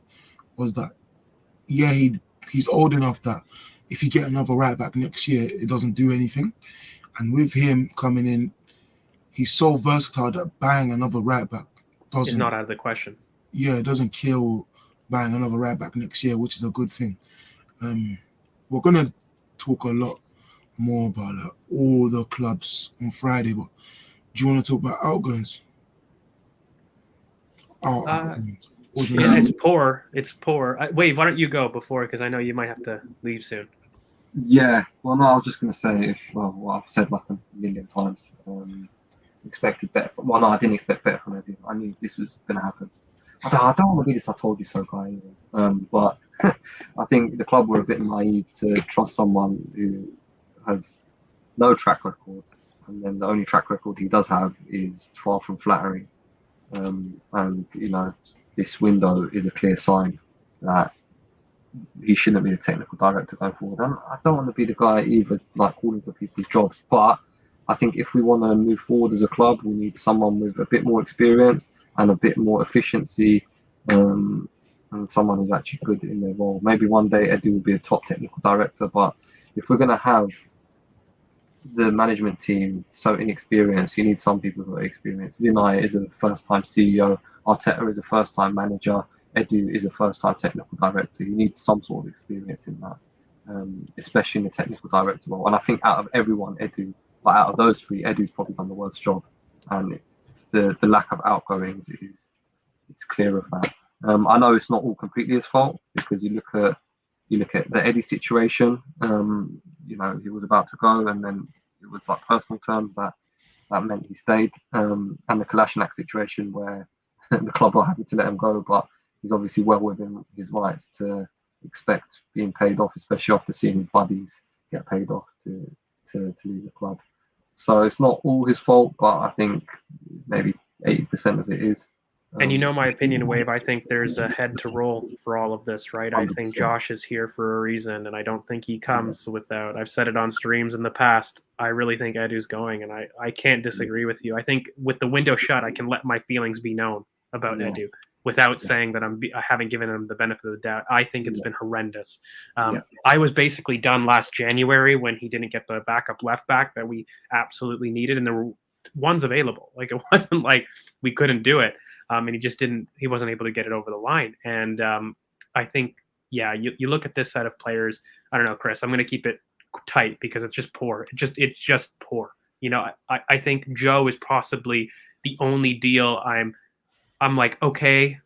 was that, he's old enough that if you get another right back next year, it doesn't do anything. And with him coming in, he's so versatile that buying another right back is not out of the question. Yeah, it doesn't kill buying another right back next year, which is a good thing. We're gonna talk a lot more about all the clubs on Friday, but do you want to talk about outgoings? Outgoings. It's poor. It's poor. Wait, why don't you go before? Because I know you might have to leave soon. Yeah, well, no, I was just going to say, what I've said like a million times. Expected better. I didn't expect better from Eddie. I knew this was going to happen. I don't want to be this "I told you so" guy either. But I think the club were a bit naive to trust someone who has no track record, and then the only track record he does have is far from flattering. And this window is a clear sign that he shouldn't be a technical director going forward. And I don't want to be the guy either, like calling for people's jobs, but I think if we want to move forward as a club, we need someone with a bit more experience and a bit more efficiency, and someone who's actually good in their role. Maybe one day Eddie will be a top technical director, but if we're going to have the management team so inexperienced, you need some people who are experienced. Vinay is a first-time CEO. Arteta is a first-time manager. Edu is a first-time technical director. You need some sort of experience in that, especially in the technical director role. And I think out of everyone, out of those three, Edu's probably done the worst job. And the lack of outgoings it's clear of that. I know it's not all completely his fault, because you look at the Eddie situation. He was about to go, and then it was like personal terms that meant he stayed. And the Kolasinac situation, where the club are happy to let him go, but he's obviously well within his rights to expect being paid off, especially after seeing his buddies get paid off to leave the club. So it's not all his fault, but I think maybe 80% of it is. And you know my opinion, Wave. I think there's a head to roll for all of this, right? I think 100%. Josh is here for a reason, and I don't think he comes without. I've said it on streams in the past. I really think Edu's going, and I can't disagree with you. I think with the window shut, I can let my feelings be known about Edu without saying that I haven't given him the benefit of the doubt. I think it's been horrendous. I was basically done last January when he didn't get the backup left back that we absolutely needed, and there were ones available. Like, it wasn't like we couldn't do it. And he wasn't able to get it over the line. And I think, you look at this set of players. I don't know, Chris, I'm going to keep it tight because it's just poor. It's just poor. You know, I think Joe is possibly the only deal I'm like, okay,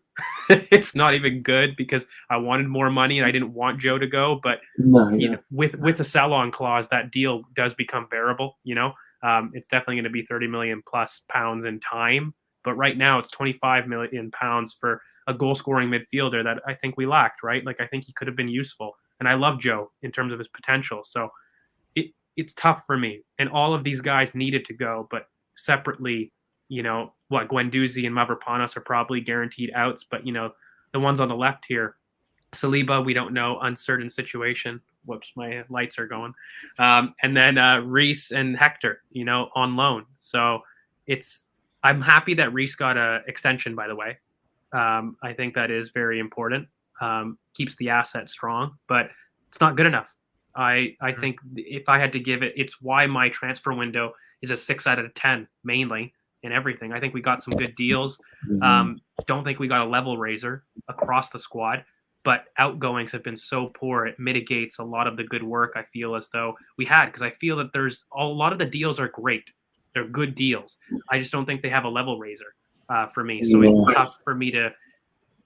it's not even good because I wanted more money and I didn't want Joe to go. But you know, with a sell-on clause, that deal does become bearable. You know, it's definitely going to be 30 million plus pounds in time. But right now it's 25 million pounds for a goal-scoring midfielder that I think we lacked, right? Like, I think he could have been useful. And I love Joe in terms of his potential. So it's tough for me. And all of these guys needed to go, but separately, you know, Guendouzi and Mavropanos are probably guaranteed outs. But, you know, the ones on the left here, Saliba, we don't know, uncertain situation. Whoops, my lights are going. And then Reece and Hector, you know, on loan. So I'm happy that Reece got an extension, by the way. I think that is very important. Keeps the asset strong, but it's not good enough. I think if I had to give it, it's why my transfer window is a 6 out of 10, mainly in everything. I think we got some good deals. Don't think we got a level raiser across the squad, but outgoings have been so poor. It mitigates a lot of the good work I feel as though we had, because I feel that there's a lot of the deals are great. They're good deals. I just don't think they have a level raiser for me. So it's tough for me to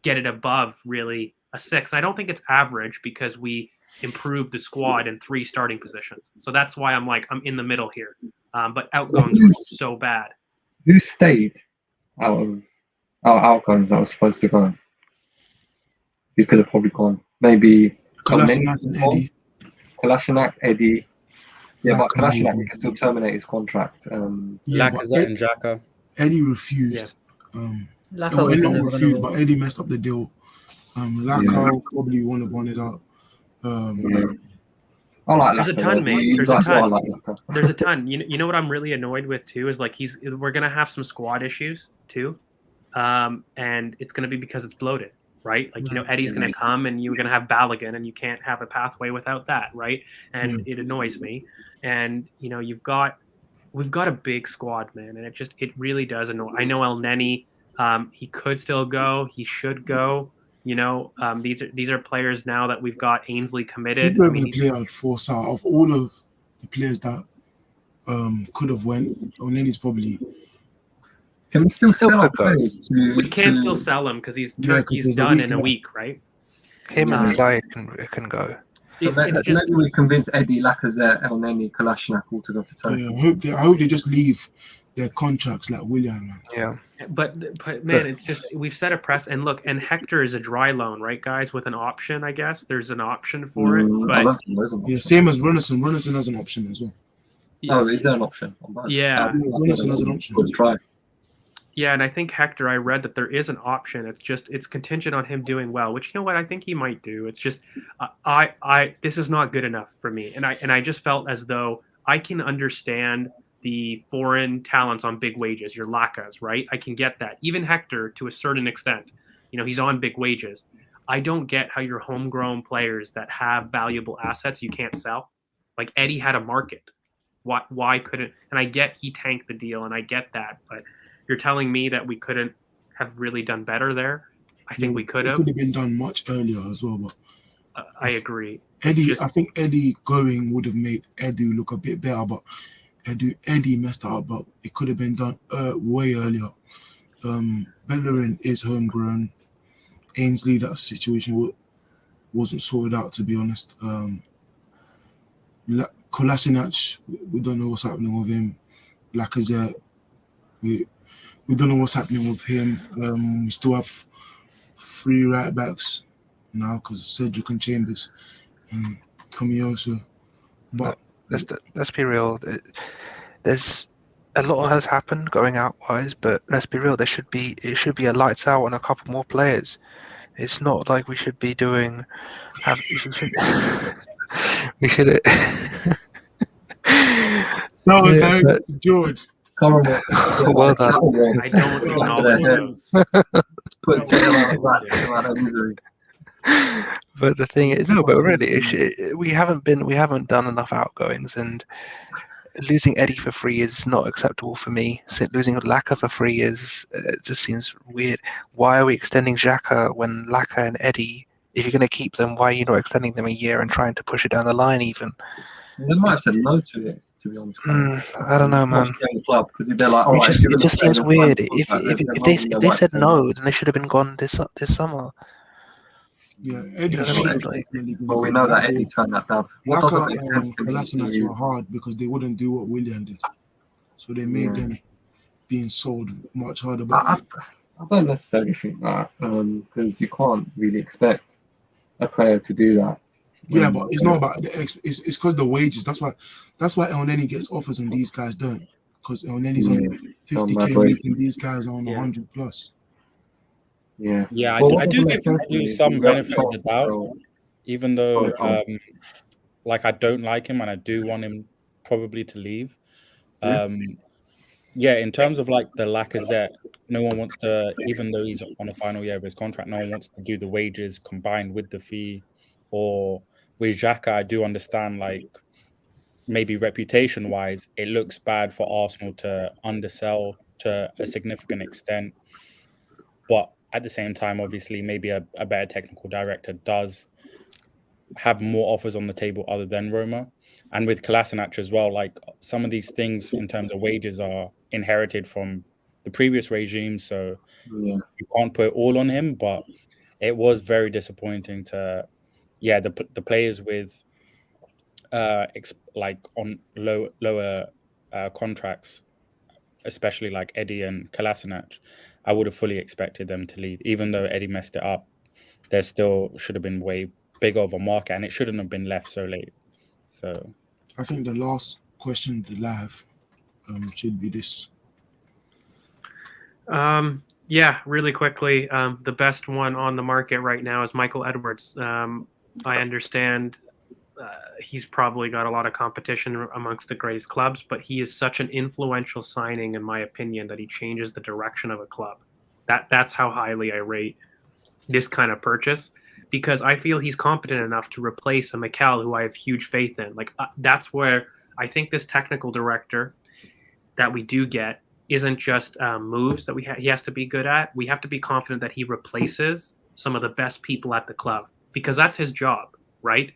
get it above really a 6. And I don't think it's average because we improved the squad in 3 starting positions. So that's why I'm in the middle here. But outgoings were so bad. Who stayed out of our outgoings that was supposed to go? Who could have probably gone? Maybe Kolasinac and Eddie. Kolasinac, Eddie. Yeah, but Laka, Kolasinac can still terminate his contract. Lacazette and Xhaka. Eddie refused. Laka was not never refused, gonna but Eddie messed up the deal. Laka probably wouldn't have wanted out. I like There's Laka, a ton, though. mate. You There's a guys know I ton. like Laka. There's a ton. You know what I'm really annoyed with too is like we're gonna have some squad issues too, and it's gonna be because it's bloated, right? Like, you know, Eddie's gonna come and you're gonna have Balogun, and you can't have a pathway without that, right? And it annoys me. And you know, we've got a big squad, man, and it really does annoy. I know El Neni, he could still go. He should go. You know, these are players now that we've got Ainsley committed. He's not going to play out force out of all of the players that could have went. Oneni's probably. Can we still sell our players? We can still sell him because he's done in a week, right? Him and Zayed can go. Maybe we convince Eddie, Lacazette, El Neni, Kolasinac all to go to Turkey. I hope they just leave their contracts like Willian. Man. Yeah. But man, it's just we've set a press, and look, and Hector is a dry loan, right, guys? With an option, I guess there's an option for it. But same as Runnison. Runnison has an option as well. Oh, is there an option? Yeah, Runnison has an option. Let's try. Yeah, and I think Hector, I read that there is an option. It's contingent on him doing well, which, you know what, I think he might do. It's just this is not good enough for me, and I just felt as though I can understand the foreign talents on big wages, your Lakas, right? I can get that. Even Hector, to a certain extent, you know, he's on big wages. I don't get how your homegrown players that have valuable assets you can't sell. Like, Eddie had a market. Why couldn't? And I get he tanked the deal, and I get that, but you're telling me that we couldn't have really done better there? I think we could have. It could have been done much earlier as well, but I agree. I think Eddie going would have made Edu look a bit better, but Eddie messed up, but it could have been done way earlier. Bellerin is homegrown. Ainsley, that situation wasn't sorted out, to be honest. Kolasinac, we don't know what's happening with him. Lacazette, we don't know what's happening with him. We still have 3 right backs now because Cedric and Chambers and Tomiyasu. But let's be real. There's a lot has happened going out wise, but let's be real. It should be a lights out on a couple more players. It's not like we should be doing. We should. No, Yeah, Derek, but- it's George. Cameron wants to get Well like done. cattle wars I don't Yeah, acknowledge yeah. those. put together like that, come out of misery. But the thing is, no. But really, Yeah. we haven't done enough outgoings, and losing Eddie for free is not acceptable for me. So losing Laka for free is just seems weird. Why are we extending Xhaka when Laka and Eddie? If you're going to keep them, why are you not extending them a year and trying to push it down the line even? They might have said no to it, to be honest. I don't know, man. The club because they're like, all It right, just, if you're it gonna just stay, seems then weird. sign the If contract. They're if not they in their if they right said to say no, then they should have been gone this summer. Yeah, You Eddie know what I should mean? have Like, definitely been. Well, we know that Eddie turned that down. What doesn't Laka make sense and to me Kolasinac is were hard because they wouldn't do what Willian did, so they made them being sold much harder. But I don't necessarily think that because you can't really expect a player to do that. yeah, but it's not about it's because the wages. That's why El Neni gets offers and these guys don't, because El Neni's on 50K a week and these guys are on 100 plus. Yeah. Yeah, Well, what I do doesn't make give sense to me you is some we have a benefit of the chance to doubt, go- even though Okay. like I don't like him and I do want him probably to leave. Yeah. Yeah, in terms of like the Lacazette, no one wants to, even though he's on the final year of his contract, no one wants to do the wages combined with the fee. Or with Xhaka, I do understand, like, maybe reputation-wise, it looks bad for Arsenal to undersell to a significant extent. But at the same time, obviously, maybe a better technical director does have more offers on the table other than Roma. And with Kolasinac as well, like some of these things in terms of wages are inherited from the previous regime, so Yeah. you can't put it all on him. But it was very disappointing to, the players with like on lower contracts, especially like Eddie and Kolasinac, I would have fully expected them to leave. Even though Eddie messed it up, there still should have been way bigger of a market, and it shouldn't have been left so late. So I think the last question the live should be this. Yeah, really quickly. The best one on the market right now is Michael Edwards. I understand he's probably got a lot of competition amongst the greatest clubs, but he is such an influential signing, in my opinion, that he changes the direction of a club. That's how highly I rate this kind of purchase, because I feel he's competent enough to replace a Mikel, who I have huge faith in. Like that's where I think this technical director that we do get isn't just moves that he has to be good at. We have to be confident that he replaces some of the best people at the club, because that's his job, right?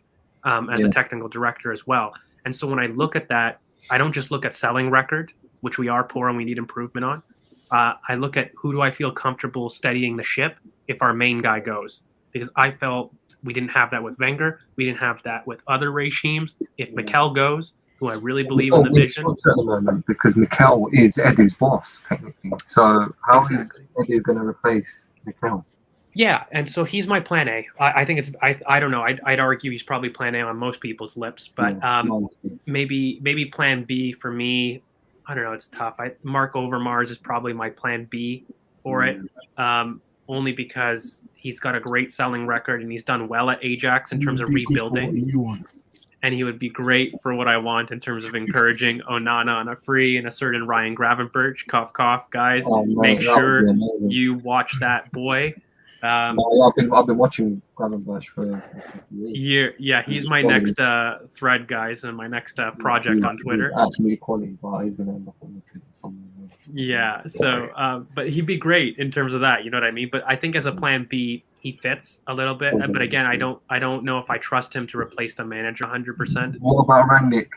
As a technical director as well. And so when I look at that, I don't just look at selling record, which we are poor and we need improvement on. I look at who do I feel comfortable steadying the ship if our main guy goes, because I felt we didn't have that with Wenger. We didn't have that with other regimes. If Mikel goes, who I really believe in the vision. At the moment, because Mikel is Edu's boss technically. So how is Edu going to replace Mikel? Yeah, and so he's my plan A. I think it's I don't know. I'd argue he's probably plan A on most people's lips, but maybe plan B for me. I don't know. It's tough. Mark Overmars is probably my plan B for it, only because he's got a great selling record and he's done well at Ajax in terms of rebuilding. And he would be great for what I want in terms of encouraging Onana on a free and a certain Ryan Gravenberch. Cough, cough, guys. Make sure you watch that boy. I've been watching Gravenberch for a years. Yeah, he's my next thread, guys, and my next project on Twitter. He's actually quality, but he's going to end up on the somewhere. Yeah, so but he'd be great in terms of that, you know what I mean? But I think as a plan B, he fits a little bit. But again, I don't know if I trust him to replace the manager 100%. What about Rangnick?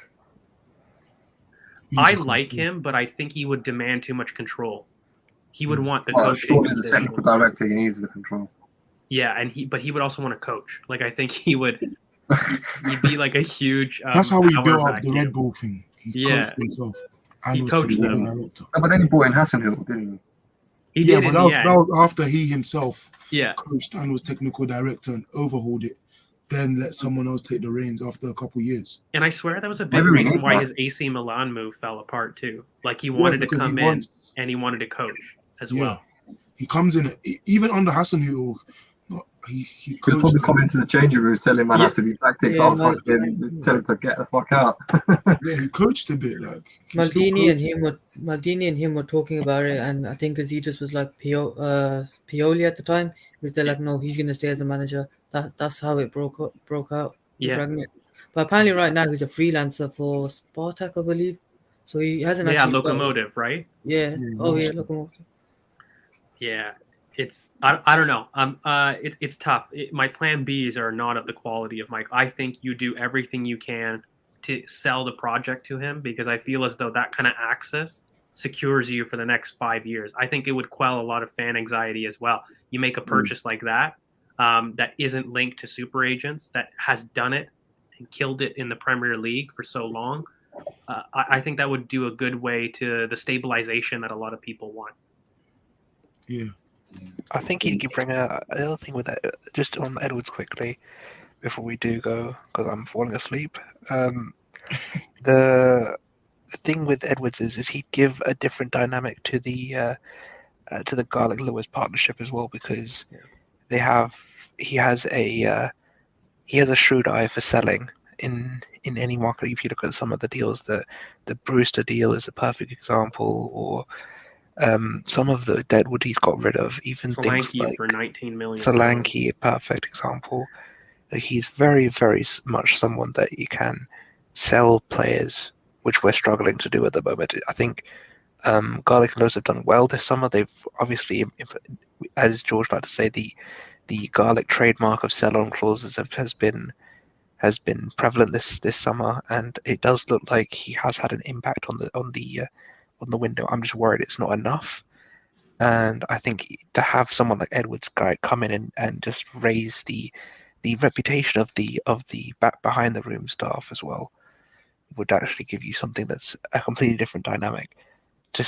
I like him, but I think he would demand too much control. He would want the coaching. Sure, as a technical director, he needs the control. Yeah, and he would also want to coach. Like I think he'd be like a huge. That's how he built up the Red Bull thing. He coached himself. He coached them. But then he brought in Hasenhüttl, didn't he? He did. But that was after he himself Yeah. coached and was technical director and overhauled it. then let someone else take the reins after a couple years. And I swear that was a big Maybe we reason need why that. his AC Milan move fell apart too. Like he Yeah, wanted to because he come in wants- and he wanted to coach as Yeah. well. He comes in even under Hassan, who he Could coached. probably come into the changing room, telling man how to do tactics. Yeah, I was fucking tell him to get the fuck out. Yeah, he coached a bit. Like he still Maldini and coached. him were talking about it, and I think Azitas was like Pioli at the time. They're like, no, he's gonna stay as a manager. That's how it broke out. with Yeah. Rangnick. But apparently, right now he's a freelancer for Spartak, I believe. So he hasn't Yeah, actually got- Locomotive, right? Yeah. Yeah, Oh yeah, nice. Locomotive. Yeah, it's I don't know. It's tough. My plan Bs are not of the quality of Mike. I think you do everything you can to sell the project to him, because I feel as though that kind of access secures you for the next 5 years. I think it would quell a lot of fan anxiety as well. You make a purchase like that that isn't linked to super agents, that has done it and killed it in the Premier League for so long. I think that would do a good way to the stabilization that a lot of people want. Yeah. I think you could bring another thing with that, just on Edwards quickly, before we do go, because I'm falling asleep. The thing with Edwards is he'd give a different dynamic to the Garlic Lewis partnership as well, because he has a shrewd eye for selling in any market. If you look at some of the deals, the Brewster deal is a perfect example, or some of the deadwood he's got rid of, even things Solanke like for 19 million. Solanke, a perfect example. Like, he's very, very much someone that you can sell players, which we're struggling to do at the moment. I think Garlic and Lewis have done well this summer. They've obviously, as George liked to say, the Garlic trademark of sell-on clauses has been prevalent this summer, and it does look like he has had an impact on the window. I'm just worried it's not enough. And I think to have someone like Edwards guy come in and just raise the reputation of the back behind the room staff as well would actually give you something that's a completely different dynamic. To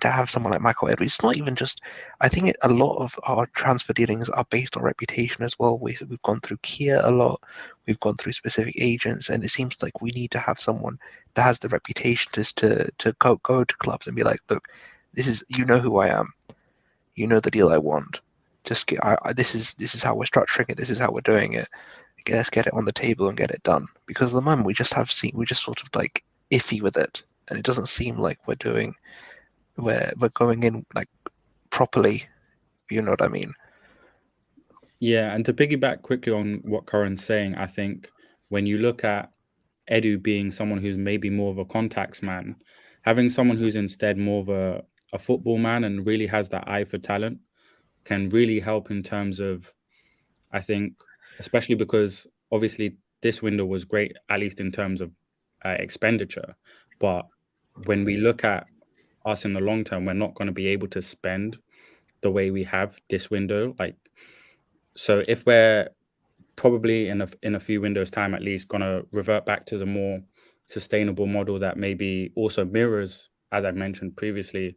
have someone like Michael Edwards, it's not even just. I think a lot of our transfer dealings are based on reputation as well. We've gone through Kia a lot, we've gone through specific agents, and it seems like we need to have someone that has the reputation just to go to clubs and be like, look, this is, you know who I am, you know the deal I want. Just this is how we're structuring it. This is how we're doing it. Let's get it on the table and get it done. Because at the moment we're just sort of like iffy with it, and it doesn't seem like we're going in like properly. You know what I mean? Yeah, and to piggyback quickly on what Corin's saying, I think when you look at Edu being someone who's maybe more of a contacts man, having someone who's instead more of a football man and really has that eye for talent can really help in terms of, I think, especially because obviously this window was great, at least in terms of expenditure. But when we look at us in the long term, we're not going to be able to spend the way we have this window. Like, so if we're probably in a few windows time at least going to revert back to the more sustainable model that maybe also mirrors, as I mentioned previously,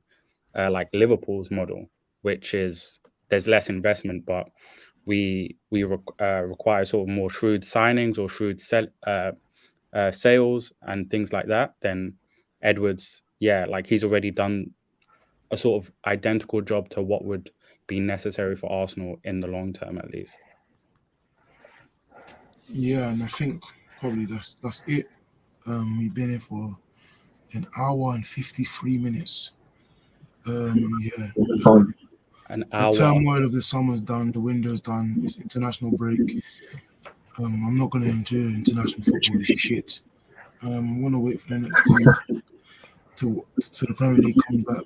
like Liverpool's model, which is there's less investment, but we require sort of more shrewd signings or shrewd sales and things like that. Then Edwards, yeah, like he's already done a sort of identical job to what would be necessary for Arsenal in the long term, at least. Yeah, and I think probably that's it. We've been here for an hour and 53 minutes. Yeah. An The hour. turmoil of the summer's done, the window's done, it's international break. I'm not going to enjoy international football, it's shit. I want to wait for the next team to the Premier League come back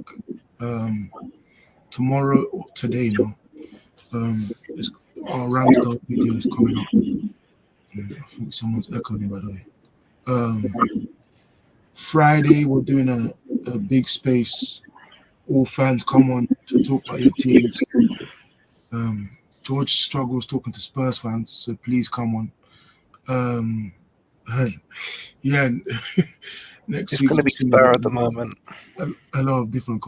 tomorrow or today now. Our Ramsdale video is coming up. I think someone's echoing, by the way. Friday, we're doing a big space. All fans come on to talk about your teams. George struggles talking to Spurs fans, so please come on. Yeah, next It's week going to be Spur at the moment. A lot of different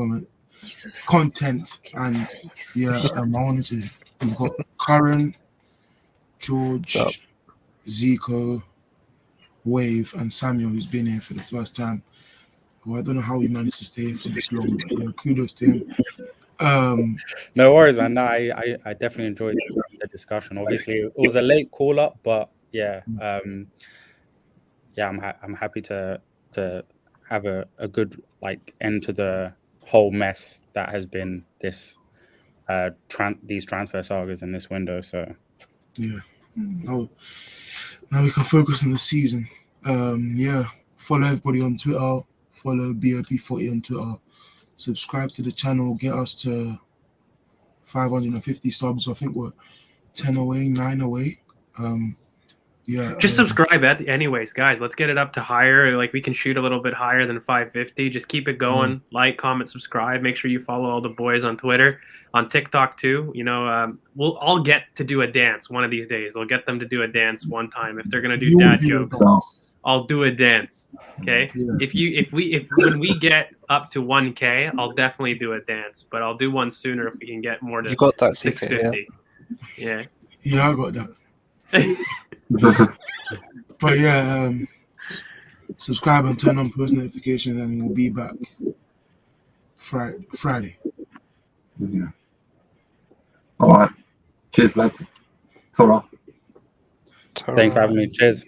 content, and yeah, I wanted to. We've got Karen, George, Zico, Wave, and Samuel, who's been here for the first time. Well, I don't know how he managed to stay here for this long, but yeah, kudos to him. No worries, man. No, I definitely enjoyed the discussion. Obviously, it was a late call up, but yeah, yeah, I'm happy to have a good like end to the whole mess that has been this these transfer sagas in this window. So yeah, now we can focus on the season. Yeah, follow everybody on Twitter. Follow BOP40 on Twitter. Subscribe to the channel. Get us to 550 subs. I think we're 10 away, 9 away. Yeah. Just subscribe anyways, guys. Let's get it up to higher. Like we can shoot a little bit higher than 550. Just keep it going. Like, comment, subscribe. Make sure you follow all the boys on Twitter, on TikTok too. You know, we'll all get to do a dance one of these days. They'll get them to do a dance one time. If they're gonna do dad jokes, I'll do a dance. Okay. Yeah. When we get up to 1K, I'll definitely do a dance. But I'll do one sooner if we can get more to. You got that, 650. Yeah. Yeah, I got that. But yeah, subscribe and turn on post notifications, and we'll be back Friday. Yeah. All right. Cheers, lads. Ta-ra. thanks for having me. Cheers.